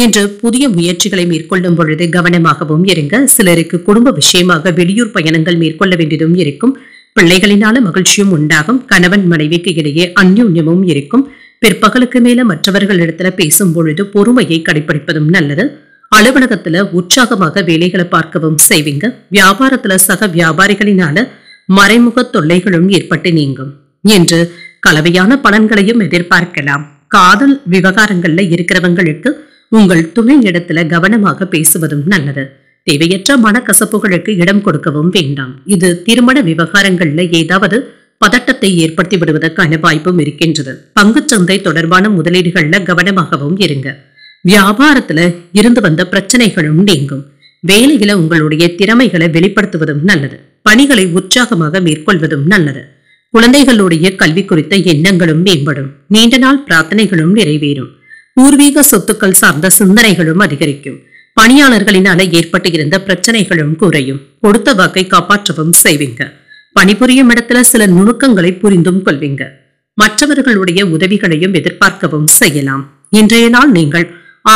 இன்று புதிய முயற்சிகளை மேற்கொள்ளும் பொழுது கவனமாகவும் இருங்க. சிலருக்கு குடும்ப விஷயமாக வெளியூர் பயணங்கள் மேற்கொள்ள வேண்டியதும் இருக்கும். பிள்ளைகளினால மகிழ்ச்சியும் உண்டாகும். கணவன் மனைவிக்கு இடையே அந்யோன்யமும் இருக்கும். பிற்பகலுக்கு மேல மற்றவர்களிடத்துல பேசும் பொழுது பொறுமையை கடைபிடிப்பதும் நல்லது. அலுவலகத்துல உற்சாகமாக வேலைகளை பார்க்கவும் செய்வீங்க. வியாபாரத்துல சக வியாபாரிகளினால மறைமுக தொல்லைகளும் ஏற்பட்டு நீங்கும் என்று கலவையான பலன்களையும் எதிர்பார்க்கலாம். காதல் விவகாரங்கள்ல இருக்கிறவங்களுக்கு உங்கள் துணை இடத்துல கவனமாக பேசுவதும் நல்லது. தேவையற்ற மனக்கசப்புகளுக்கு இடம் கொடுக்கவும் வேண்டாம். இது திருமண விவகாரங்கள்ல ஏதாவது பதட்டத்தை ஏற்படுத்தி விடுவதற்கான வாய்ப்பும் இருக்கின்றது. பங்குச்சந்தை தொடர்பான முதலீடுகள்ல கவனமாகவும் இருங்க. வியாபாரத்துல இருந்து வந்த பிரச்சனைகளும் நீங்கும். வேலையில உங்களுடைய திறமைகளை வெளிப்படுத்துவதும் நல்லது. பணிகளை உற்சாகமாக மேற்கொள்வதும் நல்லது. குழந்தைகளுடைய கல்வி குறித்த எண்ணங்களும் மேம்படும். நீண்ட நாள் பிரார்த்தனைகளும் நிறைவேறும். பூர்வீக சொத்துக்கள் சார்ந்த சிந்தனைகளும் அதிகரிக்கும். பணியாளர்களினால ஏற்பட்டு இருந்த பிரச்சனைகளும் குறையும். கொடுத்த வாக்கை காப்பாற்றவும் செய்வீங்க. பணிபுரியும் இடத்துல சில நுணுக்கங்களை புரிந்தும் கொள்வீங்க. மற்றவர்களுடைய உதவிகளையும் எதிர்பார்க்கவும் செய்யலாம். இன்றைய நாள் நீங்கள்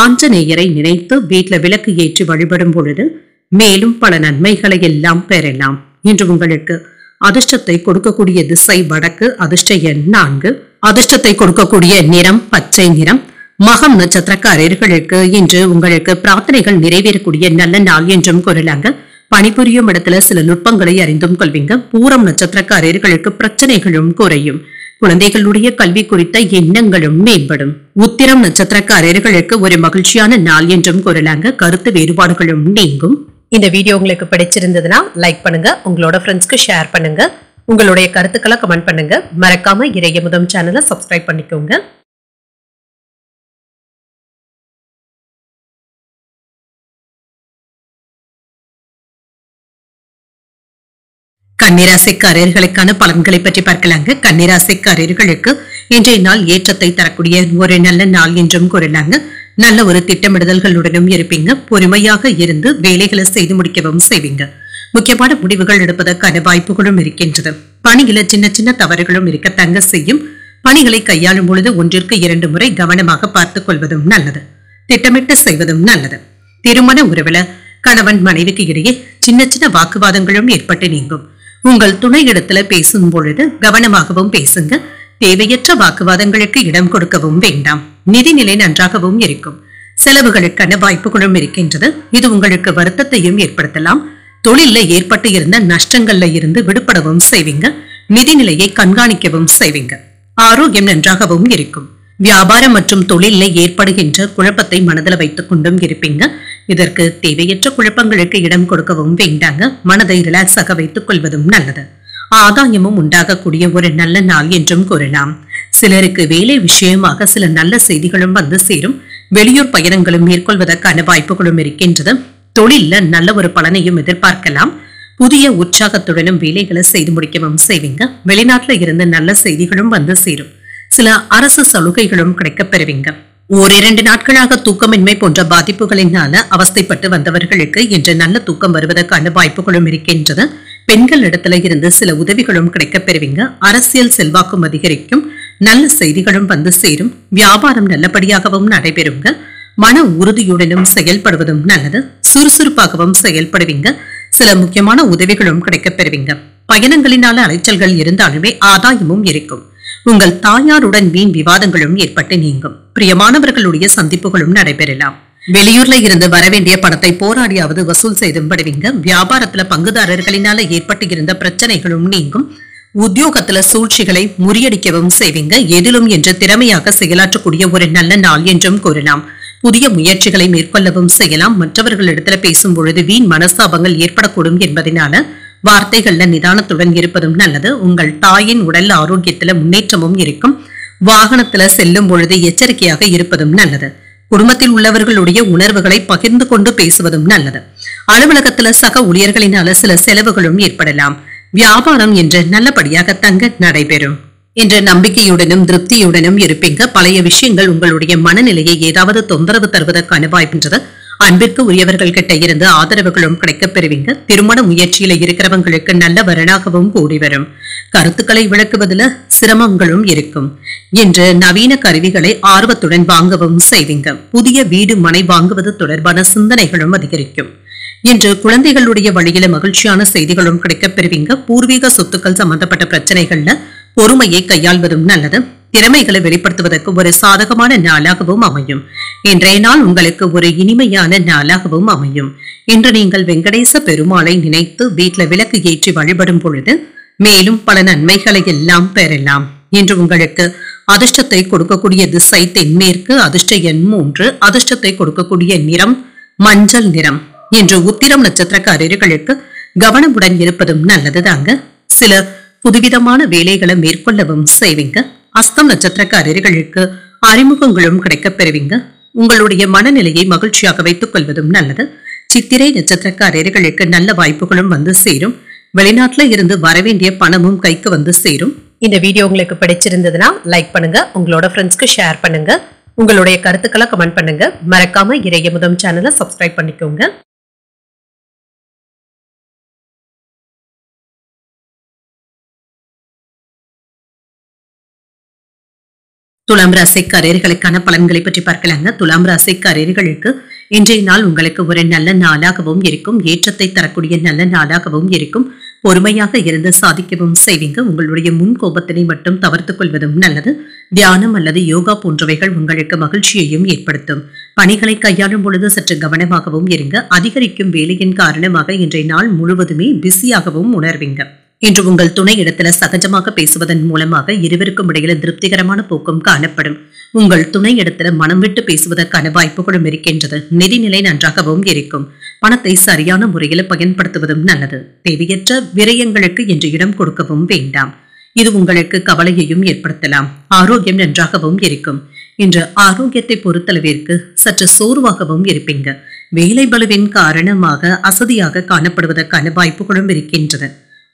ஆஞ்சநேயரை நினைத்து வீட்டுல விளக்கு ஏற்றி வழிபடும் பொழுது மேலும் பல நன்மைகளை எல்லாம் பெறலாம். இன்று உங்களுக்கு அதிர்ஷ்டத்தை கொடுக்கக்கூடிய திசை வடக்கு. அதிர்ஷ்ட எண் 4. அதிர்ஷ்டத்தை கொடுக்கக்கூடிய நிறம் பச்சை நிறம். மகம் நட்சத்திரக்காரர்களுக்கு இன்று உங்களுக்கு பிரார்த்தனைகள் நிறைவேறக்கூடிய நல்ல நாள் என்றும் கூறலாங்க. பணிபுரியும் இடத்துல சில நுட்பங்களை அறிந்தும் கொள்வீங்க. பூரம் நட்சத்திரக்காரர்களுக்கு பிரச்சனைகளும் குறையும். குழந்தைகளுடைய கல்வி குறித்த எண்ணங்களும் மேம்படும். உத்திரம் நட்சத்திரக்காரர்களுக்கு ஒரு மகிழ்ச்சியான நாள் என்றும் கூறலாங்க. கருத்து வேறுபாடுகளும் நீங்கும். இந்த வீடியோ உங்களுக்கு பிடிச்சிருந்ததுன்னா லைக் பண்ணுங்க. உங்களோட ஃப்ரெண்ட்ஸ்க்கு ஷேர் பண்ணுங்க. உங்களுடைய கருத்துக்களை கமெண்ட் பண்ணுங்க. மறக்காம இறையமுதம் சேனலை சப்ஸ்கிரைப் பண்ணிக்கோங்க. கன்னிராசிக்காரர்களுக்கான பலன்களை பற்றி பார்க்கலாங்க. கன்னிராசிக்காரர்களுக்கு இன்றைய நாள் ஏற்றத்தை தரக்கூடிய ஒரு நல்ல நாள் என்றும் கூறலாங்க. நல்ல ஒரு திட்டமிடுதல்களுடனும் இருப்பீங்க. பொறுமையாக இருந்து வேலைகளை செய்து முடிக்கவும் செய்வீங்க. முக்கியமான முடிவுகள் எடுப்பதற்கான வாய்ப்புகளும் இருக்கின்றது. பணியில சின்ன சின்ன தவறுகளும் இருக்கத்தாங்க செய்யும். பணிகளை கையாளும் பொழுது 1-2 முறை கவனமாக பார்த்துக் கொள்வதும் நல்லது. திட்டமிட்டு செய்வதும் நல்லது. திருமண உறவுல கணவன் மனைவிக்கு இடையே சின்ன சின்ன வாக்குவாதங்களும் ஏற்பட்டு நீங்கும். உங்கள் துணை இடத்துல பேசும் பொழுது கவனமாகவும் பேசுங்க. தேவையற்ற வாக்குவாதங்களுக்கு இடம் கொடுக்கவும் வேண்டாம். நிதிநிலை நன்றாகவும் இருக்கும். செலவுகளுக்கான வாய்ப்புகளும் இருக்கின்றது. இது உங்களுக்கு வருத்தத்தையும் ஏற்படுத்தலாம். தொழில ஏற்பட்டு இருந்த நஷ்டங்கள்ல இருந்து விடுபடவும் செய்வீங்க. நிதிநிலையை கண்காணிக்கவும் செய்வீங்க. ஆரோக்கியம் நன்றாகவும் இருக்கும். வியாபாரம் மற்றும் தொழில ஏற்படுகின்ற குழப்பத்தை மனதில் வைத்துக் கொண்டும் இருப்பீங்க. இதற்கு தேவையற்ற குழப்பங்களுக்கு இடம் கொடுக்கவும் வேண்டாங்க. மனதை ரிலாக்ஸாக வைத்துக் கொள்வதும் நல்லது. ஆதாயமும் உண்டாகக்கூடிய ஒரு நல்ல நாள் என்றும் கூறலாம். சிலருக்கு வேலை விஷயமாக சில நல்ல செய்திகளும் வந்து சேரும். வெளியூர் பயணங்களும் மேற்கொள்வதற்கான வாய்ப்புகளும் இருக்கின்றது. தொழில நல்ல ஒரு பலனையும் எதிர்பார்க்கலாம். புதிய உற்சாகத்துடனும் வேலைகளை செய்து முடிக்கவும் செய்வீங்க. வெளிநாட்டுல இருந்து நல்ல செய்திகளும் வந்து சேரும். சில அரசு சலுகைகளும் கிடைக்கப் பெறுவீங்க. 1-2 நாட்களாக தூக்கமின்மை போன்ற பாதிப்புகளினால அவஸ்தைப்பட்டு வந்தவர்களுக்கு இன்று நல்ல தூக்கம் வருவதற்கான வாய்ப்புகளும் இருக்கின்றது. பெண்கள் இடத்துல இருந்து சில உதவிகளும் கிடைக்கப் பெறுவீங்க. அரசியல் செல்வாக்கும் அதிகரிக்கும். நல்ல செய்திகளும் வந்து சேரும். வியாபாரம் நல்லபடியாகவும் நடைபெறுங்க. மன உறுதியுடனும் செயல்படுவதும் நல்லது. சுறுசுறுப்பாகவும் செயல்படுவீங்க. சில முக்கியமான உதவிகளும் கிடைக்கப் பெறுவீங்க. பயணங்களினால அலைச்சல்கள் இருந்தாலுமே ஆதாயமும் இருக்கும். உங்கள் தாயாருடன் வீண் விவாதங்களும் ஏற்பட்டு நீங்கும். பிரியமானவர்களுடைய சந்திப்புகளும் நடைபெறலாம். வெளியூர்ல இருந்து வரவேண்டிய பணத்தை போராடியாவது வசூல் செய்தும் படுவீங்க. வியாபாரத்துல பங்குதாரர்களினால ஏற்பட்டு இருந்த பிரச்சனைகளும் நீங்கும். உத்தியோகத்துல சூழ்ச்சிகளை முறியடிக்கவும் செய்வீங்க. எதிலும் என்று திறமையாக செயலாற்றக்கூடிய ஒரு நல்ல நாள் என்றும் கூறலாம். புதிய முயற்சிகளை மேற்கொள்ளவும் செய்யலாம். மற்றவர்களிடத்துல பேசும் பொழுது வீண் மனஸ்தாபங்கள் ஏற்படக்கூடும் என்பதனால வார்த்தைகள்ல நிதானத்துடன் இருப்பதும் நல்லது. உங்கள் தாயின் உடல் ஆரோக்கியத்துல முன்னேற்றமும் இருக்கும். வாகனத்துல செல்லும் பொழுது எச்சரிக்கையாக இருப்பதும் நல்லது. குடும்பத்தில் உள்ளவர்களுடைய உணர்வுகளை பகிர்ந்து கொண்டு பேசுவதும் நல்லது. அலுவலகத்துல சக ஊழியர்களினால சில செலவுகளும் ஏற்படலாம். வியாபாரம் என்று நல்லபடியாக தங்க நடைபெறும். என்ற நம்பிக்கையுடனும் திருப்தியுடனும் இருப்பீங்க. பழைய விஷயங்கள் உங்களுடைய மனநிலையை ஏதாவது தொந்தரவு தருவதற்கான வாய்ப்புன்றது. அன்பிற்கு உரியவர்கள் கிட்ட இருந்து ஆதரவுகளும் கிடைக்கப் பெறுவீங்க. திருமண முயற்சியில இருக்கிறவங்களுக்கு நல்ல வரனாகவும் கூடி வரும். கருத்துக்களை விளக்குவதில் சிரமங்களும் இருக்கும். என்று நவீன கருவிகளை ஆர்வத்துடன் வாங்கவும் செய்வீங்க. புதிய வீடு மனை வாங்குவது தொடர்பான சிந்தனைகளும் அதிகரிக்கும். இன்று குழந்தைகளுடைய வழியில மகிழ்ச்சியான செய்திகளும் கிடைக்கப் பெறுவீங்க. பூர்வீக சொத்துக்கள் சம்பந்தப்பட்ட பிரச்சனைகள்ல பொறுமையை கையாள்வதும் நல்லது. திறமைகளை வெளிப்படுத்துவதற்கு ஒரு சாதகமான நாளாகவும் அமையும். இன்றைய நாள் உங்களுக்கு ஒரு இனிமையான நாளாகவும் அமையும். இன்று நீங்கள் வெங்கடேச பெருமாளை நினைத்து வீட்டில் விளக்கு ஏற்றி வழிபடும் பொழுது மேலும் பல நன்மைகளை எல்லாம் பெறலாம். இன்று உங்களுக்கு அதிர்ஷ்டத்தை கொடுக்கக்கூடிய திசை தென்மேற்கு, அதிர்ஷ்ட எண் 3, அதிர்ஷ்டத்தை கொடுக்கக்கூடிய நிறம் மஞ்சள் நிறம். இன்று உத்திரம் நட்சத்திரக்காரர்களுக்கு கவனமுடன் இருப்பதும் நல்லதுதாங்க. சில புதுவிதமான வேலைகளை மேற்கொள்ளவும் செய்வீங்க. அஸ்தம் நட்சத்திரக்காரர்களுக்கு அறிமுகங்களும் கிடைக்கப் பெறுவீங்க. உங்களுடைய மனநிலையை மகிழ்ச்சியாக வைத்துக் கொள்வதும் நல்லது. சித்திரை நட்சத்திரக்காரர்களுக்கு நல்ல வாய்ப்புகளும் வந்து சேரும். வெளிநாட்டுல இருந்து வரவேண்டிய பணமும் கைக்கு வந்து சேரும். இந்த வீடியோ உங்களுக்கு பிடிச்சிருந்ததுன்னா லைக் பண்ணுங்க, உங்களோட ஃப்ரெண்ட்ஸ்க்கு ஷேர் பண்ணுங்க, உங்களுடைய கருத்துக்களை கமெண்ட் பண்ணுங்க. மறக்காம இறையமுதம் சேனலை சப்ஸ்கிரைப் பண்ணிக்கோங்க. துலாம் ராசிக்காரர்களுக்கான பலன்களை பற்றி பார்க்கலாங்க. துலாம் ராசிக்காரர்களுக்கு இன்றைய நாள் உங்களுக்கு ஒரு நல்ல நாளாகவும் இருக்கும். ஏற்றத்தை தரக்கூடிய நல்ல நாளாகவும் இருக்கும். பொறுமையாக இருந்து சாதிக்கவும் செய்வீங்க. உங்களுடைய முன் கோபத்தினை மட்டும் தவிர்த்துக் கொள்வதும் நல்லது. தியானம் அல்லது யோகா போன்றவைகள் உங்களுக்கு மகிழ்ச்சியையும் ஏற்படுத்தும். பணிகளை கையாளும் பொழுது சற்று கவனமாகவும் இருங்க. அதிகரிக்கும் வேலையின் காரணமாக இன்றைய நாள் முழுவதுமே பிஸியாகவும் உணர்வீங்க. இன்று உங்கள் துணை இடத்துல சகஜமாக பேசுவதன் மூலமாக இருவருக்கும் இடையில திருப்திகரமான போக்கும் காணப்படும். உங்கள் துணை இடத்துல மனம் விட்டு பேசுவதற்கான வாய்ப்புகளும் இருக்கின்றது. நிதிநிலை நன்றாகவும் இருக்கும். பணத்தை சரியான முறையில் பயன்படுத்துவதும் நல்லது. தேவையற்ற விரயங்களுக்கு இன்று இடம் கொடுக்கவும் வேண்டாம். இது உங்களுக்கு கவலையையும் ஏற்படுத்தலாம். ஆரோக்கியம் நன்றாகவும் இருக்கும். இன்று ஆரோக்கியத்தை பொறுத்தளவிற்கு சற்று சோர்வாகவும் இருப்பீங்க. வேலை பளுவின் காரணமாக அசதியாக காணப்படுவதற்கான வாய்ப்புகளும் இருக்கின்றது.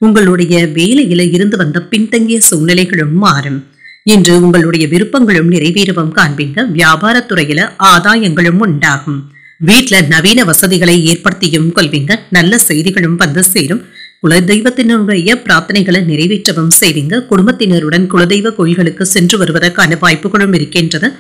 உங்களுடைய வேலையில இருந்து வந்த பின்தங்கிய சூழ்நிலைகளும் மாறும். இன்று உங்களுடைய விருப்பங்களும் நிறைவேறவும் காண்பீங்க. வியாபாரத்துறையில ஆதாயங்களும் உண்டாகும். வீட்டுல நவீன வசதிகளை ஏற்படுத்தியும் கொள்வீங்க. நல்ல செய்திகளும் வந்து சேரும். குலதெய்வத்தினுடைய பிரார்த்தனைகளை நிறைவேற்றவும் செய்வீங்க. குடும்பத்தினருடன் குலதெய்வ கோயில்களுக்கு சென்று வருவதற்கான வாய்ப்புகளும் இருக்கின்றது.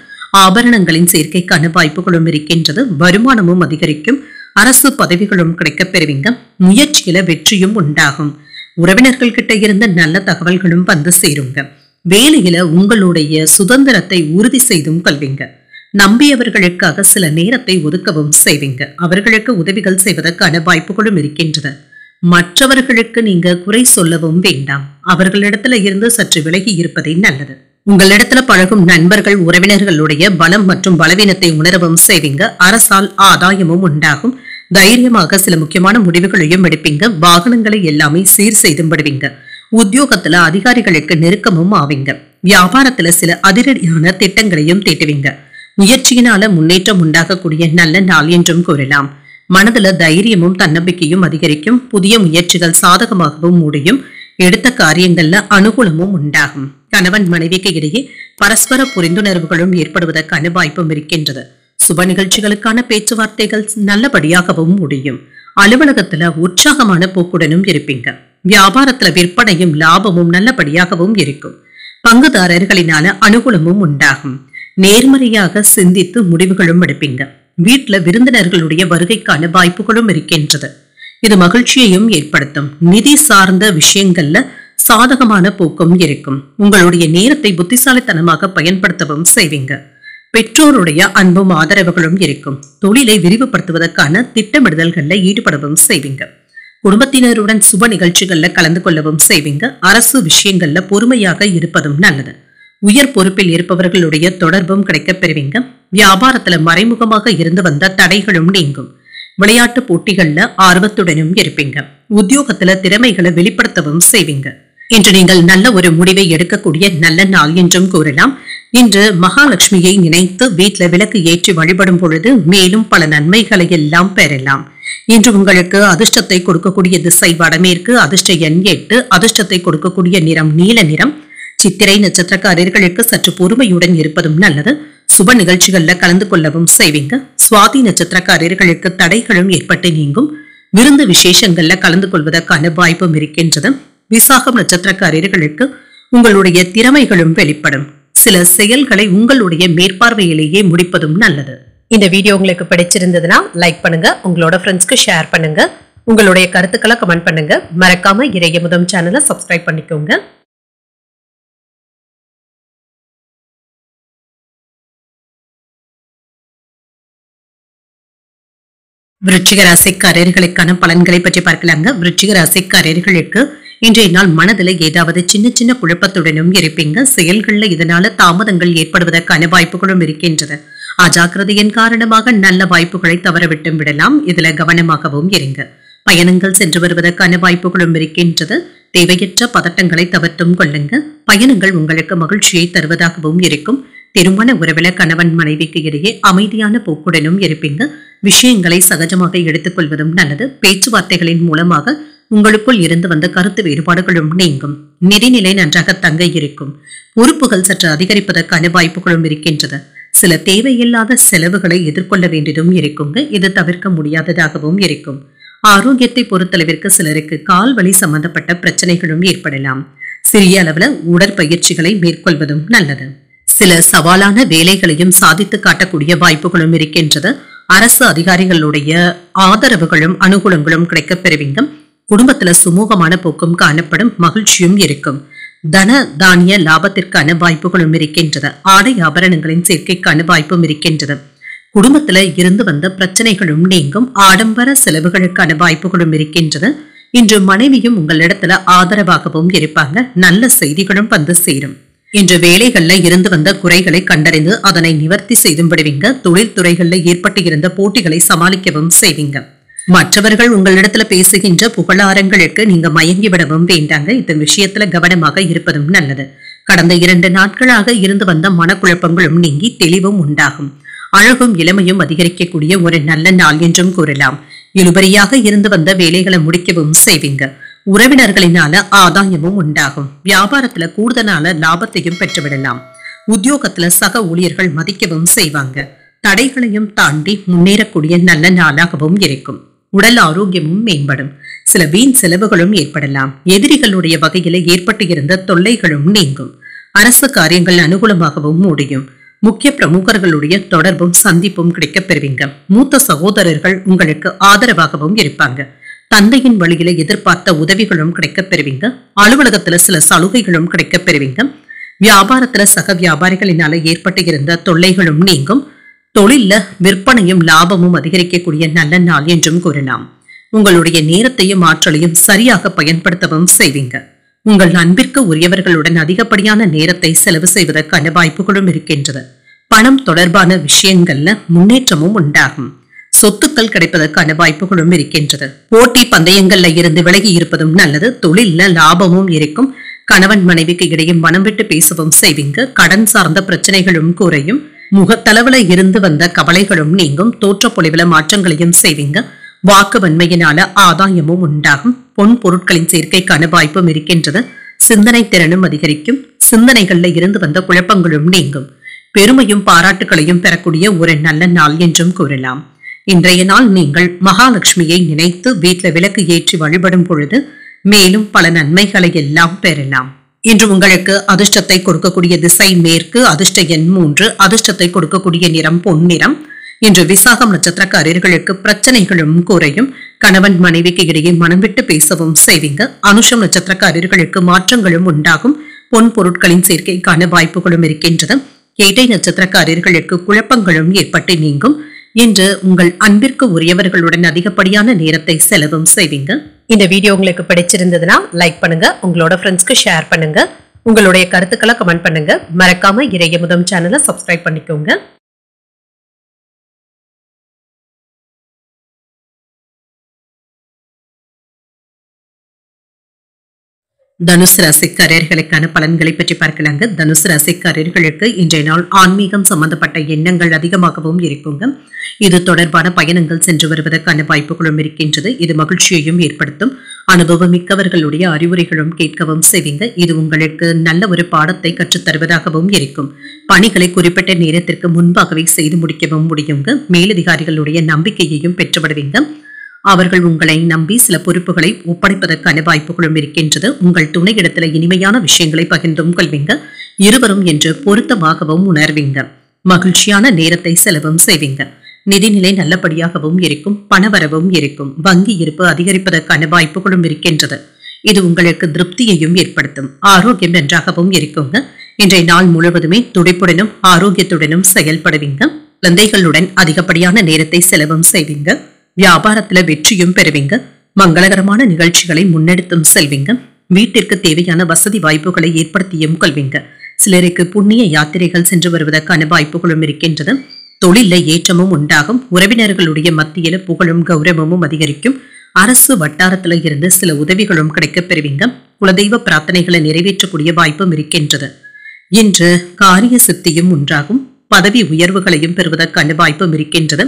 ஆபரணங்களின் சேர்க்கைக்கான வாய்ப்புகளும் இருக்கின்றது. வருமானமும் அதிகரிக்கும். அரசு பதவிகளும் கிடைக்கப் பெறுவீங்க. முயற்சியில வெற்றியும் உண்டாகும். உறவினர்கள் கிட்ட இருந்த நல்ல தகவல்களும் வந்து சேருங்க. வேலையில உங்களுடைய சுதந்திரத்தை உறுதி செய்தும் கொள்வீங்க. நம்பியவர்களுக்காக சில நேரத்தை ஒதுக்கவும் செய்வீங்க. அவர்களுக்கு உதவிகள் செய்வதற்கான வாய்ப்புகளும் இருக்கின்றது. மற்றவர்களுக்கு நீங்க குறை சொல்லவும் வேண்டாம். அவர்களிடத்துல இருந்து சற்று விலகி இருப்பதே நல்லது. உங்களிடத்துல பழகும் நண்பர்கள் உறவினர்களுடைய பலம் மற்றும் பலவீனத்தை உணரவும் செய்வீங்க. அரசால் ஆதாயமும் உண்டாகும். தைரியமாக சில முக்கியமான முடிவுகளையும் எடுப்பீங்க. வாகனங்களை எல்லாமே சீர் செய்தும் படுவீங்க. உத்தியோகத்துல அதிகாரிகளுக்கு நெருக்கமும் ஆவீங்க. வியாபாரத்துல சில அதிரடியான திட்டங்களையும் தீட்டுவீங்க. முயற்சியினால முன்னேற்றம் உண்டாகக்கூடிய நல்ல நாள் என்றும் கூறலாம். மனதுல தைரியமும் தன்னம்பிக்கையும் அதிகரிக்கும். புதிய முயற்சிகள் சாதகமாகவும் முடியும். எடுத்த காரியங்கள்ல அனுகூலமும் உண்டாகும். கணவன் மனைவிக்கு இடையே பரஸ்பர புரிந்துணர்வுகளும் ஏற்படுவதற்கான வாய்ப்பும் இருக்கின்றது. சுப நிகழ்ச்சிகளுக்கான பேச்சுவார்த்தைகள் நல்லபடியாகவும் முடியும். அலுவலகத்துல உற்சாகமான போக்குடனும் இருப்பீங்க. வியாபாரத்துல விற்பனையும் லாபமும் நல்லபடியாகவும் இருக்கும். பங்குதாரர்களினால அனுகூலமும் உண்டாகும். நேர்மறையாக சிந்தித்து முடிவுகளும் எடுப்பீங்க. வீட்டுல விருந்தினர்களுடைய வருகைக்கான வாய்ப்புகளும் இருக்கின்றது. இது மகிழ்ச்சியையும் ஏற்படுத்தும். நிதி சார்ந்த விஷயங்கள்ல சாதகமான போக்கும் இருக்கும். உங்களுடைய நேரத்தை புத்திசாலித்தனமாக பயன்படுத்தவும் செய்வீங்க. பெற்றோருடைய அன்பும் ஆதரவுகளும் இருக்கும். தொழிலை விரிவுபடுத்துவதற்கான திட்டமிடுதல்கள்ல ஈடுபடவும் செய்வீங்க. குடும்பத்தினருடன் சுப நிகழ்ச்சிகள்ல கலந்து கொள்ளவும் செய்வீங்க. அரசு விஷயங்கள்ல பொறுமையாக இருப்பதும் நல்லது. உயர் பொறுப்பில் இருப்பவர்களுடைய தொடர்பும் கிடைக்கப் பெறுவீங்க. வியாபாரத்துல மறைமுகமாக இருந்து வந்த தடைகளும் நீங்கும். விளையாட்டு போட்டிகள்ல ஆர்வத்துடனும் இருப்பீங்க. உத்தியோகத்துல திறமைகளை வெளிப்படுத்தவும் செய்வீங்க. இன்று நீங்கள் நல்ல ஒரு முடிவை எடுக்கக்கூடிய நல்ல நாள் என்றும் கூறலாம். இன்று மகாலட்சுமியை நினைத்து வீட்டுல விளக்கு ஏற்றி வழிபடும் பொழுது மேலும் பல நன்மைகளை எல்லாம் பெறலாம். இன்று உங்களுக்கு அதிர்ஷ்டத்தை கொடுக்கக்கூடிய திசை வடமேற்கு, அதிர்ஷ்ட எண் 8, அதிர்ஷ்டத்தை கொடுக்கக்கூடிய நிறம் நீல நிறம். சித்திரை நட்சத்திரக்காரர்களுக்கு சற்று பொறுமையுடன் இருப்பதும் நல்லது. சுப நிகழ்ச்சிகள்ல கலந்து கொள்ளவும் செய்வீங்க. சுவாதி நட்சத்திரக்காரர்களுக்கு தடைகளும் ஏற்பட்டு நீங்கும். விருந்து விசேஷங்கள்ல கலந்து கொள்வதற்கான வாய்ப்பும் இருக்கின்றது. விசாகம் நட்சத்திரக்காரர்களுக்கு உங்களுடைய திறமைகளும் வெளிப்படும். சில செயல்களை உங்களுடைய மேற்பார்வையிலேயே முடிப்பதும் நல்லது. இந்த வீடியோ உங்களுக்கு பிடிச்சிருந்ததுன்னா லைக் பண்ணுங்க, உங்களோட ஃப்ரெண்ட்ஸ்க்கு ஷேர் பண்ணுங்க, உங்களுடைய கருத்துக்களை கமெண்ட் பண்ணுங்க. மறக்காம இறையமுதம் சேனலை சப்ஸ்கிரைப் பண்ணிக்கோங்க. விருச்சிக ராசிக்காரர்களுக்கான பலன்களை பற்றி பார்க்கலாங்க. விருச்சிக ராசிக்காரர்களுக்கு இன்றைய நாள் மனதில் ஏதாவது சின்ன சின்ன குழப்பத்துடனும் இருப்பீங்க. செயல்கள்ல இதனால தாமதங்கள் ஏற்படுவதற்கான வாய்ப்புகளும் இருக்கின்றது. அஜாக்கிரதையின் காரணமாக நல்ல வாய்ப்புகளை தவறவிட்டும் விடலாம். இதுல கவனமாகவும் இருங்க. பயணங்கள் சென்று வருவதற்கான வாய்ப்புகளும் இருக்கின்றது. தேவையற்ற பதட்டங்களை தவிர்த்தும் கொள்ளுங்க. பயணங்கள் உங்களுக்கு மகிழ்ச்சியை தருவதாகவும் இருக்கும். திருமண உறவில கணவன் மனைவிக்கு இடையே அமைதியான போக்குடனும் இருப்பீங்க. விஷயங்களை சகஜமாக எடுத்துக்கொள்வதும் நல்லது. பேச்சுவார்த்தைகளின் மூலமாக உங்களுக்குள் இருந்து வந்த கருத்து வேறுபாடுகளும் நீங்கும். நிதிநிலை நன்றாக தங்க இருக்கும். பொறுப்புகள் சற்று அதிகரிப்பதற்கான வாய்ப்புகளும் இருக்கின்றது. சில தேவையில்லாத செலவுகளை எதிர்கொள்ள வேண்டியதும் இருக்குங்க. இது தவிர்க்க முடியாததாகவும் இருக்கும். ஆரோக்கியத்தை பொறுத்தளவிற்கு சிலருக்கு கால் வலி சம்பந்தப்பட்ட பிரச்சனைகளும் ஏற்படலாம். சிறிய அளவுல உடற்பயிற்சிகளை மேற்கொள்வதும் நல்லது. சில சவாலான வேலைகளையும் சாதித்து காட்டக்கூடிய வாய்ப்புகளும் இருக்கின்றது. அரசு அதிகாரிகளுடைய ஆதரவுகளும் அனுகூலங்களும் கிடைக்கப் பெறுவீங்க. குடும்பத்துல சுமூகமான போக்கும் காணப்படும். மகிழ்ச்சியும் இருக்கும். தன தானிய லாபத்திற்கான வாய்ப்புகளும் இருக்கின்றது. ஆடை ஆபரணங்களின் சேர்க்கைக்கான வாய்ப்பும் இருக்கின்றது. குடும்பத்துல இருந்து வந்த பிரச்சனைகளும் நீங்கும். ஆடம்பர செலவுகளுக்கான வாய்ப்புகளும் இருக்கின்றது. இன்று மனைவியும் உங்களிடத்துல ஆதரவாகவும் இருப்பாங்க. நல்ல செய்திகளும் வந்து சேரும். இன்று வேலைகள்ல இருந்து வந்த குறைகளை கண்டறிந்து அதனை நிவர்த்தி செய்தும் விடுவீங்க. தொழில்துறைகள்ல ஏற்பட்டு இருந்த போட்டிகளை சமாளிக்கவும் செய்வீங்க. மற்றவர்கள் உங்களிடத்துல பேசுகின்ற புகழாரங்களுக்கு நீங்க மயங்கிவிடவும் வேண்டாங்க. இந்த விஷயத்துல கவனமாக இருப்பதும் நல்லது. கடந்த 2 நாட்களாக இருந்து வந்த மனக்குழப்பங்களும் நீங்கி தெளிவும் உண்டாகும். அழகும் இளமையும் அதிகரிக்கக்கூடிய ஒரு நல்ல நாள் என்றும் கூறலாம். இழுபறியாக இருந்து வந்த வேலைகளை முடிக்கவும் செய்வீங்க. உறவினர்களினால ஆதாயமும் உண்டாகும். வியாபாரத்துல கூடுதலான லாபத்தையும் பெற்றுவிடலாம். உத்தியோகத்துல சக ஊழியர்கள் மதிக்கவும் செய்வாங்க. தடைகளையும் தாண்டி முன்னேறக்கூடிய நல்ல நாளாகவும் இருக்கும். உடல் ஆரோக்கியமும் மேம்படும். சில வீண் செலவுகளும் ஏற்படலாம். எதிரிகளுடைய வகையில ஏற்பட்டு இருந்த தொல்லைகளும் நீங்கும். அரசு காரியங்கள் அனுகூலமாகவும் முடியும். முக்கிய பிரமுகர்களுடைய தொடர்பும் சந்திப்பும் கிடைக்கப் பெறுவீங்க. மூத்த சகோதரர்கள் உங்களுக்கு ஆதரவாகவும் இருப்பாங்க. தந்தையின் வழியில எதிர்பார்த்த உதவிகளும் கிடைக்கப் பெறுவீங்க. அலுவலகத்துல சில சலுகைகளும் கிடைக்கப் பெறுவீங்க. வியாபாரத்துல சக வியாபாரிகளினால ஏற்பட்டு இருந்த தொல்லைகளும் நீங்கும். தொழில்ல விற்பனையும் லாபமும் அதிகரிக்கக்கூடிய நல்ல நாள் என்றும் கூறலாம். உங்களுடைய நேரத்தையும் ஆற்றலையும் சரியாக பயன்படுத்தவும் செய்வீங்க. உங்கள் அன்பிற்கு உரியவர்களுடன் அதிகப்படியான நேரத்தை செலவு செய்வதற்கான வாய்ப்புகளும் இருக்கின்றது. பணம் தொடர்பான விஷயங்கள்ல முன்னேற்றமும் உண்டாகும். சொத்துக்கள் கிடைப்பதற்கான வாய்ப்புகளும் இருக்கின்றது. போட்டி பந்தயங்கள்ல இருந்து விலகி இருப்பதும் நல்லது. தொழில்ல லாபமும் இருக்கும். கணவன் மனைவிக்கு இடையே மனம் விட்டு பேசவும் செய்வீங்க. கடன் சார்ந்த பிரச்சனைகளும் குறையும். முகத்தளவுல இருந்து வந்த கவலைகளும் நீங்கும். தோற்றப்பொழிவுல மாற்றங்களையும் செய்வீங்க. வாக்கு வன்மையினால ஆதாயமும் உண்டாகும். பொன் பொருட்களின் சேர்க்கைக்கான வாய்ப்பும் இருக்கின்றது. சிந்தனை திறனும் அதிகரிக்கும். சிந்தனைகள்ல இருந்து வந்த குழப்பங்களும் நீங்கும். பெருமையும் பாராட்டுகளையும் பெறக்கூடிய ஒரு நல்ல நாள் என்றும் கூறலாம். இன்றைய நாள் நீங்கள் மகாலட்சுமியை நினைத்து வீட்டில் விளக்கு ஏற்றி வழிபடும் பொழுது மேலும் பல நன்மைகளை எல்லாம் பெறலாம். இன்று உங்களுக்கு அதிர்ஷ்டத்தை கொடுக்கக்கூடிய திசை மேற்கு. அதிர்ஷ்ட எண் 3. அதிர்ஷ்டத்தை கொடுக்கக்கூடிய நிறம் பொன்னிறம். இன்று விசாகம் நட்சத்திரக்காரர்களுக்கு பிரச்சனைகளும் குறையும். கணவன் மனைவிக்கு இடையே மனம் விட்டு பேசவும் செய்வீங்க. அனுஷம் நட்சத்திரக்காரர்களுக்கு மாற்றங்களும் உண்டாகும். பொன் பொருட்களின் சேர்க்கைக்கான வாய்ப்புகளும் இருக்கின்றது. கேட்டை நட்சத்திரக்காரர்களுக்கு குழப்பங்களும் ஏற்பட்டு நீங்கும். இன்று உங்கள் அன்பிற்கு உரியவர்களுடன் அதிகப்படியான நேரத்தை செலவும் செய்வீங்க. இந்த வீடியோ உங்களுக்கு பிடிச்சிருந்ததுன்னா லைக் பண்ணுங்க, உங்களோட ஃப்ரெண்ட்ஸ்க்கு ஷேர் பண்ணுங்க, உங்களுடைய கருத்துக்களை கமெண்ட் பண்ணுங்க. மறக்காம இறையமுதம் சேனலை சப்ஸ்கிரைப் பண்ணிக்கோங்க. தனுசு ராசிக்காரர்களுக்கான பலன்களை பற்றி பார்க்கலாங்க. தனுசு ராசிக்காரர்களுக்கு இன்றைய நாள் ஆன்மீகம் சம்பந்தப்பட்ட எண்ணங்கள் அதிகமாகவும் இருக்குங்க. இது தொடர்பான பயணங்கள் சென்று வருவதற்கான வாய்ப்புகளும் இருக்கின்றது. இது மகிழ்ச்சியையும் ஏற்படுத்தும். அனுபவம் மிக்கவர்களுடைய அறிவுரைகளும் கேட்கவும் செய்வீங்க. இது உங்களுக்கு நல்ல ஒரு பாடத்தை கற்றுத்தருவதாகவும் இருக்கும். பணிகளை குறிப்பிட்ட நேரத்திற்கு முன்பாகவே செய்து முடிக்கவும் முடியுங்க. மேலதிகாரிகளுடைய நம்பிக்கையையும் பெற்றுவிடுவீங்க. அவர்கள் உங்களை நம்பி சில பொறுப்புகளை ஒப்படைப்பதற்கான வாய்ப்புகளும் இருக்கின்றது. உங்கள் துணையிடத்துல இனிமையான விஷயங்களை பகிர்ந்தும் கொள்வீங்க. இருவரும் என்று பொருத்தமாகவும் உணர்வீங்க. மகிழ்ச்சியான நேரத்தை செலவும் செய்வீங்க. நிதிநிலை நல்லபடியாகவும் இருக்கும், பணவரவும் இருக்கும், வங்கி இருப்பு அதிகரிப்பதற்கான வாய்ப்புகளும் இருக்கின்றது. இது உங்களுக்கு திருப்தியையும் ஏற்படுத்தும். ஆரோக்கியம் நன்றாகவும் இருக்குங்க. இன்றைய நாள் முழுவதுமே துடிப்புடனும் ஆரோக்கியத்துடனும் செயல்படுவீங்க. குழந்தைகளுடன் அதிகப்படியான நேரத்தை செலவும் செய்வீங்க. வியாபாரத்துல வெற்றியும் பெறுவீங்க. மங்களகரமான நிகழ்ச்சிகளை முன்னெடுத்தும் செல்வீங்க. வீட்டிற்கு தேவையான வசதி வாய்ப்புகளை ஏற்படுத்தியும் கொள்வீங்க. சிலருக்கு புண்ணிய யாத்திரைகள் சென்று வருவதற்கான வாய்ப்புகளும் இருக்கின்றது. தொழில ஏற்றமும் உண்டாகும். உறவினர்களுடைய மத்தியில புகழும் கௌரவமும் அதிகரிக்கும். அரசு வட்டாரத்துல இருந்து சில உதவிகளும் கிடைக்கப் பெறுவீங்க. குலதெய்வ பிரார்த்தனைகளை நிறைவேற்றக்கூடிய வாய்ப்பும் இருக்கின்றது. இன்று காரிய சித்தியும் உண்டாகும். பதவி உயர்வுகளையும் பெறுவதற்கான வாய்ப்பும் இருக்கின்றது.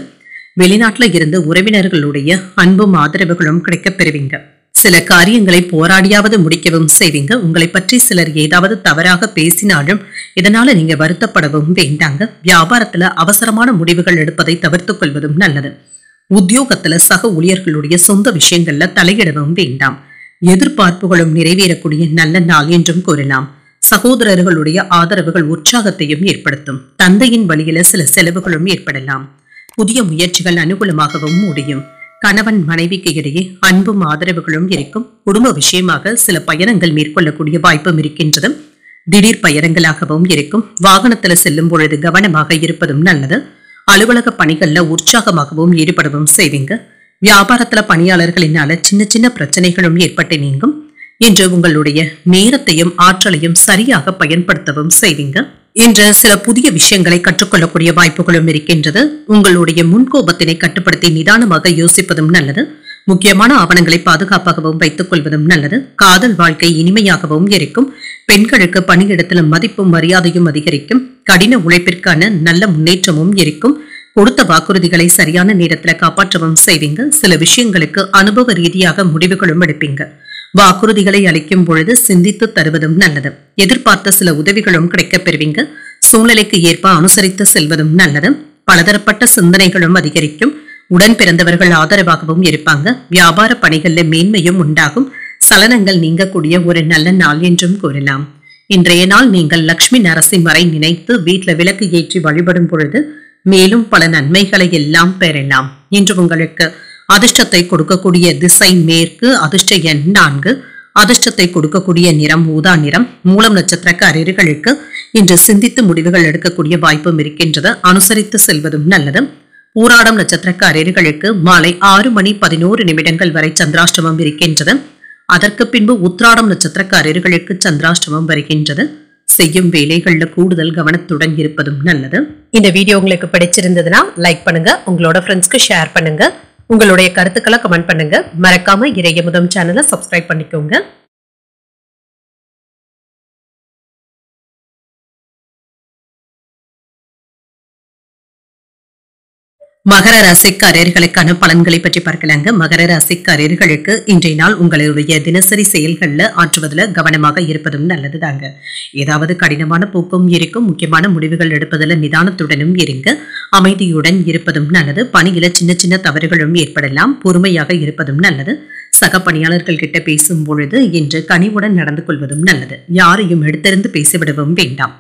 வெளிநாட்டுல இருந்து உறவினர்களுடைய அன்பும் ஆதரவுகளும் கிடைக்கப் பெறுவீங்க. சில காரியங்களை போராடியாவது முடிக்கவும் செய்வீங்க. உங்களை பற்றி சிலர் ஏதாவது தவறாக பேசினாலும் இதனால நீங்க வருத்தப்படவும் வேண்டாங்க. வியாபாரத்துல அவசரமான முடிவுகள் எடுப்பதை தவிர்த்துக் கொள்வதும் நல்லது. உத்தியோகத்துல சக ஊழியர்களுடைய சொந்த விஷயங்கள்ல தலையிடவும் வேண்டாம். எதிர்பார்ப்புகளும் நிறைவேறக்கூடிய நல்ல நாள் என்றும் கூறலாம். சகோதரர்களுடைய ஆதரவுகள் உற்சாகத்தையும் ஏற்படுத்தும். தந்தையின் வழியில சில செலவுகளும் ஏற்படலாம். புதிய முயற்சிகள் அனுகூலமாகவும் முடியும். கணவன் மனைவிக்கு இடையே அன்பும் ஆதரவுகளும் இருக்கும். குடும்ப விஷயமாக சில பயணங்கள் மேற்கொள்ளக்கூடிய வாய்ப்பும் இருக்கின்றது. திடீர் பயணங்களாகவும் இருக்கும். வாகனத்துல செல்லும் பொழுது கவனமாக இருப்பதும் நல்லது. அலுவலக பணிகள்ல உற்சாகமாகவும் ஈடுபடவும் செய்வீங்க. வியாபாரத்துல பணியாளர்களினால சின்ன சின்ன பிரச்சனைகளும் ஏற்பட்டு நீங்கும். இன்று உங்களுடைய நேரத்தையும் ஆற்றலையும் சரியாக பயன்படுத்தவும் செய்வீங்க. இன்று சில புதிய விஷயங்களை கற்றுக்கொள்ளக்கூடிய வாய்ப்புகளும் இருக்கின்றது. உங்களுடைய முன்கோபத்தினை கட்டுப்படுத்தி நிதானமாக யோசிப்பதும் நல்லது. முக்கியமான ஆவணங்களை பாதுகாப்பாகவும் வைத்துக் கொள்வதும் நல்லது. காதல் வாழ்க்கை இனிமையாகவும் இருக்கும். பெண்களுக்கு பணியிடத்தில் மதிப்பும் மரியாதையும் அதிகரிக்கும். கடின உழைப்பிற்கான நல்ல முன்னேற்றமும் இருக்கும். கொடுத்த வாக்குறுதிகளை சரியான நேரத்துல காப்பாற்றவும் செய்வீங்க. சில விஷயங்களுக்கு அனுபவ ரீதியாக முடிவுகளும் எடுப்பீங்க. வாக்குறுதிகளை அளிக்கும் பொழுது சிந்தித்து தருவதும் நல்லது. எதிர்பார்த்த சில உதவிகளும் கிடைக்கப் பெறுவீங்க. சூழ்நிலைக்கு ஏற்ப அனுசரித்து செல்வதும் நல்லது. பலதரப்பட்ட சிந்தனைகளும் அதிகரிக்கும். உடன் பிறந்தவர்கள் ஆதரவாகவும் இருப்பாங்க. வியாபார பணிகள்ல மேன்மையும் உண்டாகும். சலனங்கள் நீங்கக்கூடிய ஒரு நல்ல நாள் என்றும் கூறலாம். இன்றைய நாள் நீங்கள் லட்சுமி நரசிம்மரை நினைத்து வீட்டுல விளக்கு ஏற்றி வழிபடும் பொழுது மேலும் பல நன்மைகளை எல்லாம் பெறலாம். இன்று உங்களுக்கு அதிர்ஷ்டத்தை கொடுக்கக்கூடிய திசை மேற்கு. அதிர்ஷ்ட எண் 4. அதிர்ஷ்டத்தை கொடுக்கக்கூடிய நிறம் ஊதா நிறம். மூலம் நட்சத்திரக்காரர்களுக்கு இன்று சிந்தித்து முடிவுகள் எடுக்கக்கூடிய வாய்ப்பும் இருக்கின்றது. அனுசரித்து செல்வதும் நல்லது. பூராடம் நட்சத்திரக்காரர்களுக்கு மாலை 6:11 வரை சந்திராஷ்டமம் இருக்கின்றது. அதற்கு பின்பு உத்ராடம் நட்சத்திரக்காரர்களுக்கு சந்திராஷ்டமம் வருகின்றது. செய்யும் வேலைகள்ல கூடுதல் கவனத்துடன் இருப்பதும் நல்லது. இந்த வீடியோ உங்களுக்கு பிடிச்சிருந்ததுன்னா லைக் பண்ணுங்க. உங்களோட ஃப்ரெண்ட்ஸ்க்கு ஷேர் பண்ணுங்க. உங்களுடைய கருத்துக்களை கமெண்ட் பண்ணுங்க. மறக்காம இறையமுதம் சேனலை சப்ஸ்கிரைப் பண்ணிக்கோங்க. மகர ராசிக்காரர்களுக்கான பலன்களை பற்றி பார்க்கலாங்க. மகர ராசிக்காரர்களுக்கு இன்றைய நாள் உங்களுடைய தினசரி செயல்கள்ல ஆற்றுவதில் கவனமாக இருப்பதும் நல்லதுதாங்க. ஏதாவது கடினமான போக்கும் இருக்கும். முக்கியமான முடிவுகள் எடுப்பதில் நிதானத்துடனும் இருங்க. அமைதியுடன் இருப்பதும் நல்லது. பணியில சின்ன சின்ன தவறுகளும் ஏற்படலாம். பொறுமையாக இருப்பதும் நல்லது. சக பணியாளர்கள் கிட்ட பேசும் பொழுது இன்று கனிவுடன் நடந்து கொள்வதும் நல்லது. யாரையும் எடுத்திருந்து பேசிவிடவும் வேண்டாம்.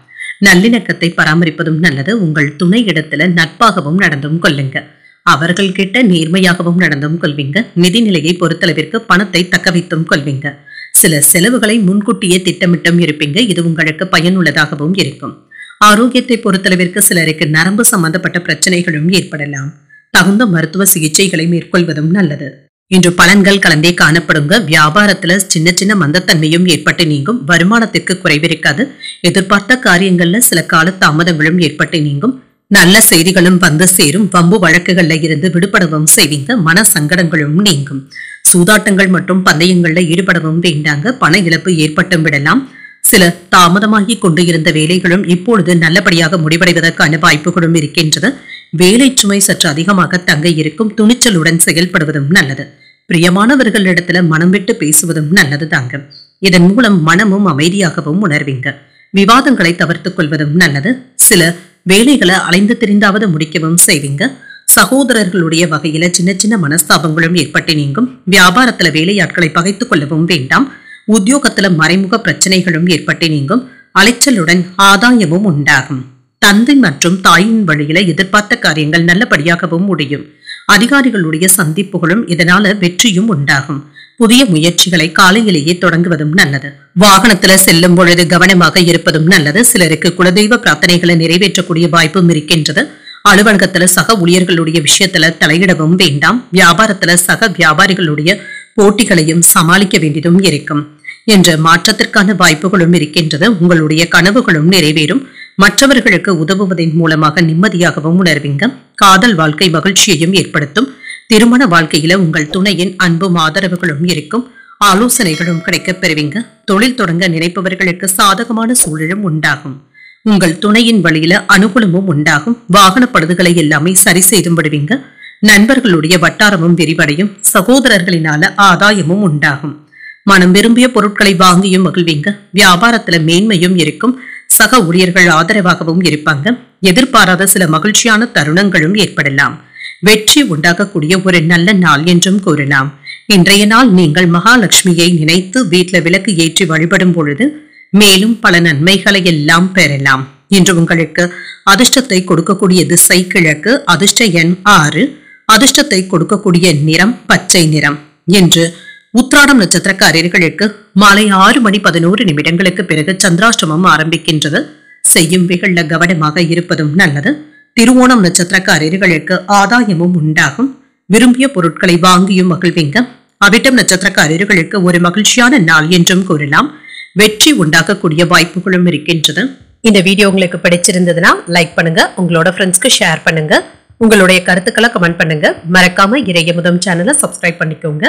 நல்லிணக்கத்தை பராமரிப்பதும் நல்லது. உங்கள் துணை இடத்துல நட்பாகவும் நடந்தும் கொள்ளுங்க. அவர்கள் கிட்ட நேர்மையாகவும் நடந்தும் கொள்வீங்க. நிதிநிலையை பொறுத்தளவிற்கு பணத்தை தக்க வைத்தும் கொள்வீங்க. சில செலவுகளை முன்கூட்டியே திட்டமிட்டும் இருப்பீங்க. இது உங்களுக்கு பயனுள்ளதாகவும் இருக்கும். ஆரோக்கியத்தை பொறுத்தளவிற்கு சிலருக்கு நரம்பு சம்பந்தப்பட்ட பிரச்சனைகளும் ஏற்படலாம். தகுந்த மருத்துவ சிகிச்சைகளை மேற்கொள்வதும் நல்லது. இன்று பலன்கள் கலந்தே காணப்படுங்க. வியாபாரத்துல சின்ன சின்ன மந்தத்தன்மையும் ஏற்பட்டு நீங்கும். வருமானத்திற்கு குறைவிருக்காது. எதிர்பார்த்த காரியங்கள்ல சில கால தாமதங்களும் ஏற்பட்டு நீங்கும். நல்ல செய்திகளும் வந்து சேரும். வம்பு வழக்குகள்ல இருந்து விடுபடவும் செய்வீங்க. மன சங்கடங்களும் நீங்கும். சூதாட்டங்கள் மற்றும் பந்தயங்கள்ல ஈடுபடவும் வேண்டாங்க. பண இழப்பு ஏற்பட்டும் விடலாம். சில தாமதமாகி கொண்டு இருந்த வேலைகளும் இப்பொழுது நல்லபடியாக முடிவடைவதற்கான வாய்ப்புகளும் இருக்கின்றது. வேலை சுமை சற்று அதிகமாக தங்க இருக்கும். துணிச்சலுடன் செயல்படுவதும் நல்லது. பிரியமானவர்களிடத்துல மனம் விட்டு பேசுவதும் நல்லது தாங்க. இதன் மூலம் மனமும் அமைதியாகவும் உணர்வீங்க. விவாதங்களை தவிர்த்துக் கொள்வதும் நல்லது. சில வேலைகளை அலைந்து திரிந்தாவது முடிக்கவும் செய்வீங்க. சகோதரர்களுடைய வகையில சின்ன சின்ன மனஸ்தாபங்களும் ஏற்பட்டு நீங்கும். வியாபாரத்துல வேலையாட்களை பகைத்துக் கொள்ளவும் வேண்டாம். உத்தியோகத்துல மறைமுக பிரச்சனைகளும் ஏற்பட்டு நீங்கும். அலைச்சலுடன் ஆதாயமும் உண்டாகும். தந்தை மற்றும் தாயின் வழியில எதிர்பார்த்த காரியங்கள் நல்லபடியாகவும் முடியும். அதிகாரிகளுடைய சந்திப்புகளும் இதனால வெற்றியும் உண்டாகும். புதிய முயற்சிகளை காலையிலேயே தொடங்குவதும் நல்லது. வாகனத்துல செல்லும் பொழுது கவனமாக இருப்பதும் நல்லது. சிலருக்கு குலதெய்வ பிரார்த்தனைகளை நிறைவேற்றக்கூடிய வாய்ப்பும் இருக்கின்றது. அலுவலகத்துல சக ஊழியர்களுடைய விஷயத்துல தலையிடவும் வேண்டாம். வியாபாரத்துல சக வியாபாரிகளுடைய போட்டிகளையும் சமாளிக்க வேண்டியதும் இருக்கும் என்ற மாற்றத்திற்கான வாய்ப்புகளும் இருக்கின்றது. உங்களுடைய கனவுகளும் நிறைவேறும். மற்றவர்களுக்கு உதவுவதன் மூலமாக நிம்மதியாகவும் உணர்வீங்க. காதல் வாழ்க்கை மகிழ்ச்சியையும் ஏற்படுத்தும். திருமண வாழ்க்கையில உங்கள் துணையின் அன்பும் ஆதரவுகளும் இருக்கும். ஆலோசனைகளும் கிடைக்கப் பெறுவீங்க. தொழில் தொடங்க நினைப்பவர்களுக்கு சாதகமான சூழலும் உண்டாகும். உங்கள் துணையின் வழியில அனுகூலமும் உண்டாகும். வாகன பழுதுகளை எல்லாமே சரி செய்து விடுவீங்க. நண்பர்களுடைய வட்டாரமும் விரிவடையும். சகோதரர்களினால ஆதாயமும் உண்டாகும். மனம் விரும்பிய பொருட்களை வாங்கியும் மகிழ்வீங்க. வியாபாரத்துல மேன்மையும் இருக்கும். சக ஊழியர்கள் ஆதரவாகவும் இருப்பாங்க. எதிர்பாராத சில மகிழ்ச்சியான தருணங்களும் ஏற்படலாம். வெற்றி உண்டாகக்கூடிய ஒரு நல்ல நாள் என்றும் கூறலாம். இன்றைய நாள் நீங்கள் மகாலட்சுமியை நினைத்து வீட்டுல விளக்கு ஏற்றி வழிபடும் பொழுது மேலும் பல நன்மைகளை எல்லாம் பெறலாம். இன்று உங்களுக்கு அதிர்ஷ்டத்தை கொடுக்கக்கூடிய திசை கிழக்கு. அதிர்ஷ்ட எண் 6. அதிர்ஷ்டத்தை கொடுக்கக்கூடிய நிறம் பச்சை நிறம். என்று உத்திராடம் நட்சத்திரக்காரர்களுக்கு மாலை 6:11 பிறகு சந்திராஷ்டமம் ஆரம்பிக்கின்றது. செய்யும் வேளையில கவனமாக இருப்பதும் நல்லது. திருவோணம் நட்சத்திரக்காரர்களுக்கு ஆதாயமும் உண்டாகும். விரும்பிய பொருட்களை வாங்கியும் மகிழ்வீங்க. அவிட்டம் நட்சத்திரக்காரர்களுக்கு ஒரு மகிழ்ச்சியான நாள் என்றும் கூறலாம். வெற்றி உண்டாகக்கூடிய வாய்ப்புகளும் இருக்கின்றது. இந்த வீடியோ உங்களுக்கு பிடிச்சிருந்ததுன்னா லைக் பண்ணுங்க. உங்களோட ஃப்ரெண்ட்ஸ்க்கு ஷேர் பண்ணுங்க. உங்களுடைய கருத்துக்களை கமெண்ட் பண்ணுங்க. மறக்காம இறையமுதம் சேனலை சப்ஸ்கிரைப் பண்ணிக்கோங்க.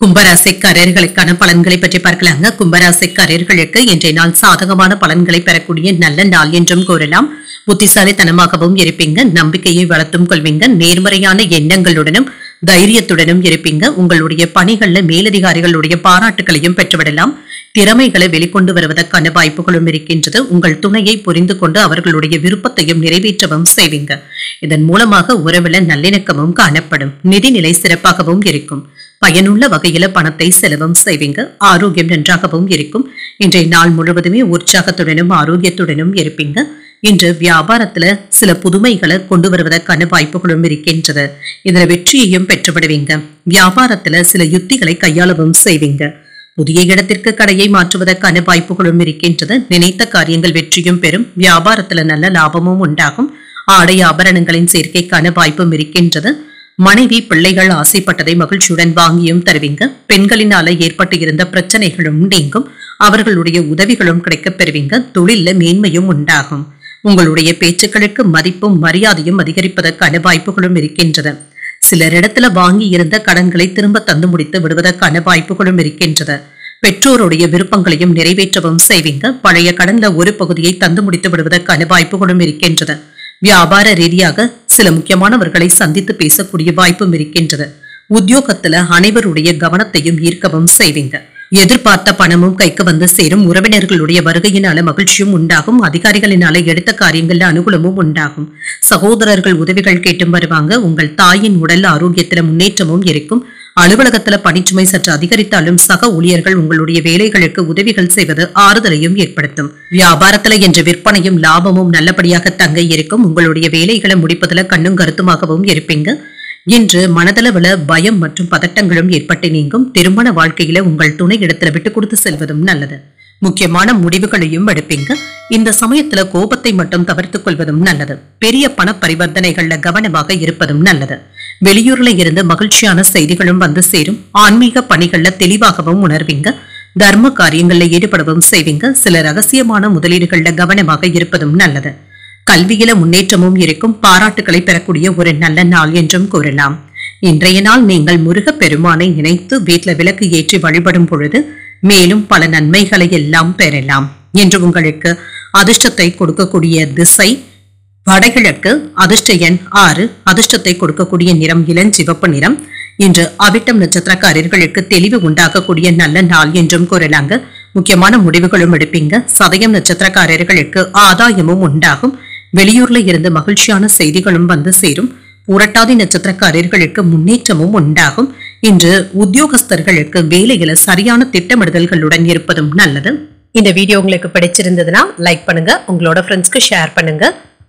கும்பராசிக்காரர்களுக்கான பலன்களை பற்றி பார்க்கலாங்க. கும்பராசிக்காரர்களுக்கு இன்றைய நாள் சாதகமான பலன்களை பெறக்கூடிய நல்ல நாள் என்றும் கூறலாம். புத்திசாலித்தனமாகவும் இருப்பீங்க. நம்பிக்கையை வளர்த்தும் கொள்வீங்க. நேர்மறையான எண்ணங்களுடனும் தைரியத்துடனும் இருப்பீங்க. உங்களுடைய பணிகள்ல மேலதிகாரிகளுடைய பாராட்டுகளையும் பெற்றுவிடலாம். திறமைகளை வெளிக்கொண்டு வருவதற்கான வாய்ப்புகளும் இருக்கின்றது. உங்கள் துணையை புரிந்து கொண்டு அவர்களுடைய விருப்பத்தையும் நிறைவேற்றவும் செய்வீங்க. இதன் மூலமாக உறவுல நல்லிணக்கமும் காணப்படும். நிதிநிலை சிறப்பாகவும் இருக்கும். பயனுள்ள வகையில பணத்தை செலவும் செய்வீங்க. ஆரோக்கியம் நன்றாகவும் இருக்கும். இன்றைய நாள் முழுவதுமே உற்சாகத்துடனும் ஆரோக்கியத்துடனும் இருப்பீங்க. இன்று வியாபாரத்துல சில புதுமைகளை கொண்டு வருவதற்கான வாய்ப்புகளும் இருக்கின்றது. இதுல வெற்றியையும் பெற்றுவிடுவீங்க. வியாபாரத்துல சில யுத்திகளை கையாளவும் செய்வீங்க. புதிய இடத்திற்கு கடையை மாற்றுவதற்கான வாய்ப்புகளும் இருக்கின்றது. நினைத்த காரியங்கள் வெற்றியும் பெறும். வியாபாரத்துல நல்ல லாபமும் உண்டாகும். ஆடை ஆபரணங்களின் சேர்க்கைக்கான வாய்ப்பும் இருக்கின்றது. மனைவி பிள்ளைகள் ஆசைப்பட்டதை மகிழ்ச்சியுடன் வாங்கியும் தருவீங்க. பெண்களினால ஏற்பட்டு இருந்த பிரச்சனைகளும் நீங்கும். அவர்களுடைய உதவிகளும் கிடைக்கப் பெறுவீங்க. தொழில மேன்மையும் உண்டாகும். உங்களுடைய பேச்சுக்களுக்கு மதிப்பும் மரியாதையும் அதிகரிப்பதற்கான வாய்ப்புகளும் இருக்கின்றது. சிலரிடத்துல வாங்கி இருந்த கடன்களை திரும்ப தந்து முடித்து விடுவதற்கான வாய்ப்புகளும் இருக்கின்றது. பெற்றோருடைய விருப்பங்களையும் நிறைவேற்றவும் செய்வீங்க. பழைய கடன்ல ஒரு பகுதியை தந்து முடித்து விடுவதற்கான வாய்ப்புகளும் இருக்கின்றது. வியாபார ரீதியாக சில முக்கியமானவர்களை சந்தித்து பேசக்கூடிய வாய்ப்பும் இருக்கின்றது. உத்தியோகத்துல அனைவருடைய கவனத்தையும் ஈர்க்கவும் செய்வீங்க. எதிர்பார்த்த பணமும் கைக்கு வந்து சேரும். உறவினர்களுடைய வருகையினால மகிழ்ச்சியும் உண்டாகும். அதிகாரிகளினால எடுத்த காரியங்கள்ல அனுகூலமும் உண்டாகும். சகோதரர்கள் உதவிகள் கேட்டும் வருவாங்க. உங்கள் தாயின் உடல் ஆரோக்கியத்துல முன்னேற்றமும் இருக்கும். அலுவலகத்துல பணிச்சுமை சற்று அதிகரித்தாலும் சக ஊழியர்கள் உங்களுடைய வேலைகளுக்கு உதவிகள் செய்வது ஆறுதலையும் ஏற்படுத்தும். வியாபாரத்துல என்ற விற்பனையும் லாபமும் நல்லபடியாக தங்க இருக்கும். உங்களுடைய வேலைகளை முடிப்பதுல கண்ணும் கருத்துமாகவும் இருப்பீங்க. இன்று மனதளவுல பயம் மற்றும் பதட்டங்களும் ஏற்பட்டு நீங்கும். திருமண வாழ்க்கையில உங்கள் துணை இடத்துல விட்டு கொடுத்து செல்வதும் நல்லது. முக்கியமான முடிவுகளையும் எடுப்பீங்க. இந்த சமயத்துல கோபத்தை மட்டும் தவிர்த்துக் கொள்வதும் நல்லது. பெரிய பண பரிவர்த்தனைகள்ல கவனமாக இருப்பதும் நல்லது. வெளியூர்ல இருந்து மகிழ்ச்சியான செய்திகளும் வந்து சேரும். ஆன்மீக பணிகள்ல தெளிவாகவும் உணர்வீங்க. தர்ம காரியங்கள்ல ஈடுபடவும் செய்வீங்க. சில ரகசியமான முதலீடுகள்ல கவனமாக இருப்பதும் நல்லது. கல்வியில முன்னேற்றமும் இருக்கும். பாராட்டுகளை பெறக்கூடிய ஒரு நல்ல நாள் என்றும் கூறலாம். இன்றைய நாள் நீங்கள் முருகப் பெருமானை நினைத்து வீட்டுல விளக்கு ஏற்றி வழிபடும் பொழுது மேலும் பல நன்மைகளை எல்லாம் பெறலாம். என்று உங்களுக்கு அதிர்ஷ்டத்தை கொடுக்கக்கூடிய திசை வடகிழக்கு. அதிர்ஷ்ட எண் 6. அதிர்ஷ்டத்தை கொடுக்கக்கூடிய நிறம் இளஞ்சிவப்பு நிறம். இன்று அவிட்டம் நட்சத்திரக்காரர்களுக்கு தெளிவு உண்டாகக்கூடிய நல்ல நாள் என்றும் கூறலாங்க. முக்கியமான முடிவுகளும் எடுப்பீங்க. சதயம் நட்சத்திரக்காரர்களுக்கு ஆதாயமும் உண்டாகும். வெளியூர்ல இருந்து மகிழ்ச்சியான செய்திகளும் வந்து சேரும். புரட்டாதி நட்சத்திரக்காரர்களுக்கு முன்னேற்றமும் உண்டாகும். இன்று உத்தியோகஸ்தர்களுக்கு வேலையில சரியான திட்டமிடுதல்களுடன் இருப்பதும் நல்லது. இந்த வீடியோ உங்களுக்கு பிடிச்சிருந்ததுன்னா லைக் பண்ணுங்க, உங்களோட ஃப்ரெண்ட்ஸ்க்கு ஷேர் பண்ணுங்க,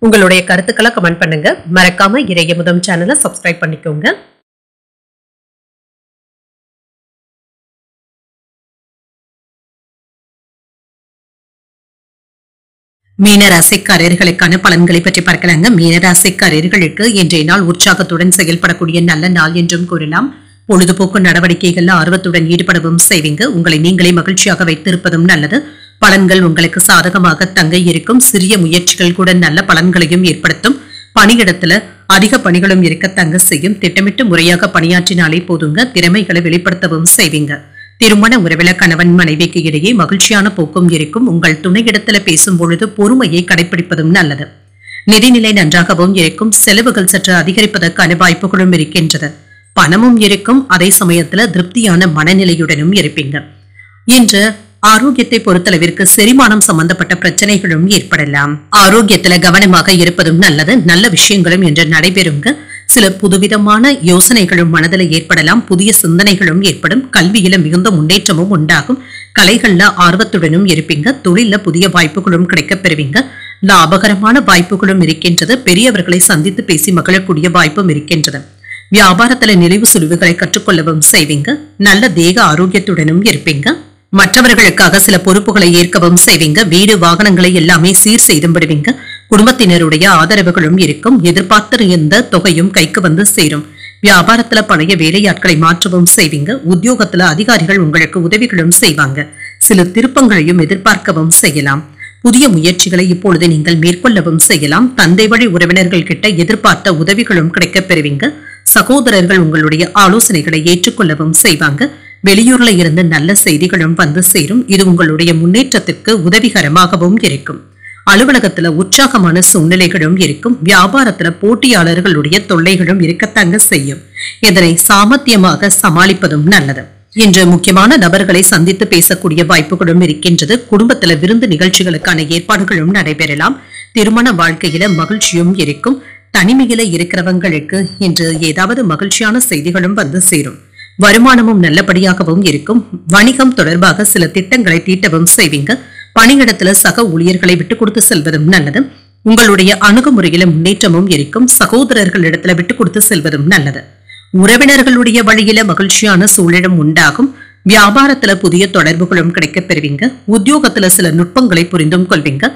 உங்களுடைய கருத்துக்களை கமெண்ட் பண்ணுங்க. மறக்காம இறையமுதம் சேனலை சப்ஸ்கிரைப் பண்ணிக்கோங்க. மீனராசிக்காரர்களுக்கான பலன்களை பற்றி பார்க்கலாங்க. மீனராசிக்காரர்களுக்கு இன்றைய நாள் உற்சாகத்துடன் செயல்படக்கூடிய நல்ல நாள் என்றும் கூறலாம். பொழுதுபோக்கு நடவடிக்கைகள்ல ஆர்வத்துடன் ஈடுபடவும் செய்வீங்க. உங்களை நீங்களே மகிழ்ச்சியாக வைத்திருப்பதும் நல்லது. பலன்கள் உங்களுக்கு சாதகமாக தங்க இருக்கும். சிறிய முயற்சிகள் கூட நல்ல பலன்களையும் ஏற்படுத்தும். பணியிடத்துல அதிக பணிகளும் இருக்க தங்க செய்யும். திட்டமிட்டு முறையாக பணியாற்றினாலே போதுங்க. திறமைகளை வெளிப்படுத்தவும் செய்வீங்க. திருமண உறவில கணவன் மனைவிக்கு இடையே மகிழ்ச்சியான போக்கும் இருக்கும். உங்கள் துணையிடத்துல பேசும் பொழுது பொறுமையை கடைபிடிப்பதும் நல்லது. நிதிநிலை நன்றாகவும் இருக்கும். செலவுகள் சற்று அதிகரிப்பதற்கான வாய்ப்புகளும் இருக்கின்றது. பணமும் இருக்கும். அதே சமயத்துல திருப்தியான மனநிலையுடனும் இருப்பீங்க. இன்று ஆரோக்கியத்தை பொறுத்தளவிற்கு செரிமானம் சம்பந்தப்பட்ட பிரச்சனைகளும் ஏற்படலாம். ஆரோக்கியத்துல கவனமாக இருப்பதும் நல்லது. நல்ல விஷயங்களும் இன்று நடைபெறுங்க. சில புதுவிதமான யோசனைகளும் மனதில் ஏற்படலாம். புதிய சிந்தனைகளும் ஏற்படும். கல்வியில மிகுந்த முன்னேற்றமும் உண்டாகும். கலைகள்ல ஆர்வத்துடனும் இருப்பீங்க. தொழில புதிய வாய்ப்புகளும் கிடைக்கப் பெறுவீங்க. லாபகரமான வாய்ப்புகளும் இருக்கின்றது. பெரியவர்களை சந்தித்து பேசி மகிழக்கூடிய வாய்ப்பும் இருக்கின்றது. வியாபாரத்துல நினைவு சுழிவுகளை கற்றுக்கொள்ளவும் செய்வீங்க. நல்ல தேக ஆரோக்கியத்துடனும் இருப்பீங்க. மற்றவர்களுக்காக சில பொறுப்புகளை ஏற்கவும் செய்வீங்க. வீடு வாகனங்களை எல்லாமே சீர் செய்தும் விடுவீங்க. குடும்பத்தினருடைய ஆதரவுகளும் இருக்கும். எதிர்பார்த்திருந்த தொகையும் கைக்கு வந்து சேரும். வியாபாரத்துல பழைய வேலையாட்களை மாற்றவும் செய்வீங்க. உத்தியோகத்துல அதிகாரிகள் உங்களுக்கு உதவிகளும் செய்வாங்க. சில திருப்பங்களையும் எதிர்பார்க்கவும் செய்யலாம். புதிய முயற்சிகளை இப்பொழுது நீங்கள் மேற்கொள்ளவும் செய்யலாம். தந்தை வழி உறவினர்கள் கிட்ட எதிர்பார்த்த உதவிகளும் கிடைக்கப் பெறுவீங்க. சகோதரர்கள் உங்களுடைய ஆலோசனைகளை ஏற்றுக்கொள்ளவும் செய்வாங்க. வெளியூர்ல இருந்து நல்ல செய்திகளும் வந்து சேரும். இது உங்களுடைய முன்னேற்றத்திற்கு உதவிகரமாகவும் இருக்கும். அலுவலகத்துல உற்சாகமான சூழ்நிலைகளும் இருக்கும். வியாபாரத்துல போட்டியாளர்களுடைய தொல்லைகளும் இருக்கத்தாங்க செய்யும். இதனை சாமர்த்தியமாக சமாளிப்பதும் நல்லது. இன்று முக்கியமான நபர்களை சந்தித்து பேசக்கூடிய வாய்ப்புகளும் இருக்கின்றது. குடும்பத்துல விருந்து நிகழ்ச்சிகளுக்கான ஏற்பாடுகளும் நடைபெறலாம். திருமண வாழ்க்கையில மகிழ்ச்சியும் இருக்கும். தனிமையில இருக்கிறவங்களுக்கு இன்று ஏதாவது மகிழ்ச்சியான செய்திகளும் வந்து சேரும். வருமானமும் நல்லபடியாகவும் இருக்கும். வணிகம் தொடர்பாக சில திட்டங்களை தீட்டவும் செய்வீங்க. பணியிடத்துல சக ஊழியர்களை விட்டுக் கொடுத்து செல்வதும் நல்லது. உங்களுடைய அணுகுமுறையில முன்னேற்றமும் இருக்கும். சகோதரர்களிடத்துல விட்டுக் கொடுத்து செல்வதும் நல்லது. உறவினர்களுடைய வழியில மகிழ்ச்சியான சூழலும் உண்டாகும். வியாபாரத்துல புதிய தொடர்புகளும் கிடைக்கப் பெறுவீங்க. உத்தியோகத்துல சில நுட்பங்களை புரிந்தும் கொள்வீங்க.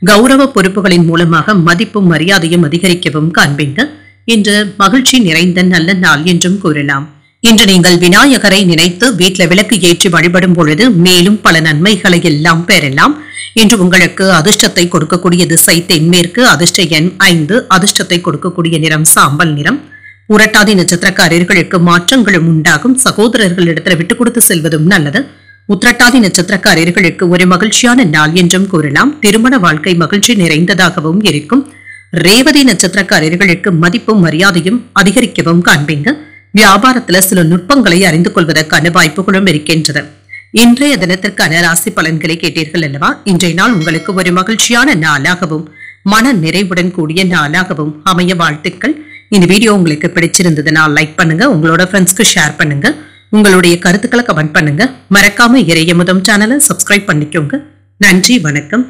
கௌரவ பொறுப்புகளின் மூலமாக மதிப்பும் மரியாதையும் அதிகரிக்கவும் காண்பீங்க. இன்று மகிழ்ச்சி நிறைந்த நல்ல நாள் என்றும் கூறலாம். இன்று நீங்கள் விநாயகரை நினைத்து வீட்டுல விளக்கு ஏற்றி வழிபடும் பொழுது மேலும் பல நன்மைகளை எல்லாம் பெறலாம். இன்று உங்களுக்கு அதிர்ஷ்டத்தை கொடுக்கக்கூடிய திசை தென்மேற்கு. அதிர்ஷ்ட எண் 5. அதிர்ஷ்டத்தை கொடுக்கக்கூடிய நிறம் சாம்பல் நிறம். புரட்டாதி நட்சத்திரக்காரர்களுக்கு மாற்றங்களும் உண்டாகும். சகோதரர்களிடத்துல விட்டுக் கொடுத்து செல்வதும் நல்லது. உத்திரட்டாதி நட்சத்திரக்காரர்களுக்கு ஒரு மகிழ்ச்சியான நாள் என்றும் கூறலாம். திருமண வாழ்க்கை மகிழ்ச்சி நிறைந்ததாகவும் இருக்கும். ரேவதி நட்சத்திரக்காரர்களுக்கு மதிப்பும் மரியாதையும் அதிகரிக்கவும் காண்பீங்க. வியாபாரத்துல சில நுட்பங்களை அறிந்து கொள்வதற்கான வாய்ப்புகளும் இருக்கின்றது. இன்றைய தினத்திற்கான ராசி பலன்களை கேட்டீர்கள் அல்லவா? இன்றைய நாள் உங்களுக்கு ஒரு மகிழ்ச்சியான நாளாகவும் மன நிறைவுடன் கூடிய நாளாகவும் அமைய வாழ்த்துக்கள். இந்த வீடியோ உங்களுக்கு பிடிச்சிருந்ததுன்னா லைக் பண்ணுங்க, உங்களோட ஃப்ரெண்ட்ஸ்க்கு ஷேர் பண்ணுங்க, உங்களுடைய கருத்துக்களை கமெண்ட் பண்ணுங்க. மறக்காம இறையமுதம் சேனலை சப்ஸ்கிரைப் பண்ணிக்கோங்க. நன்றி, வணக்கம்.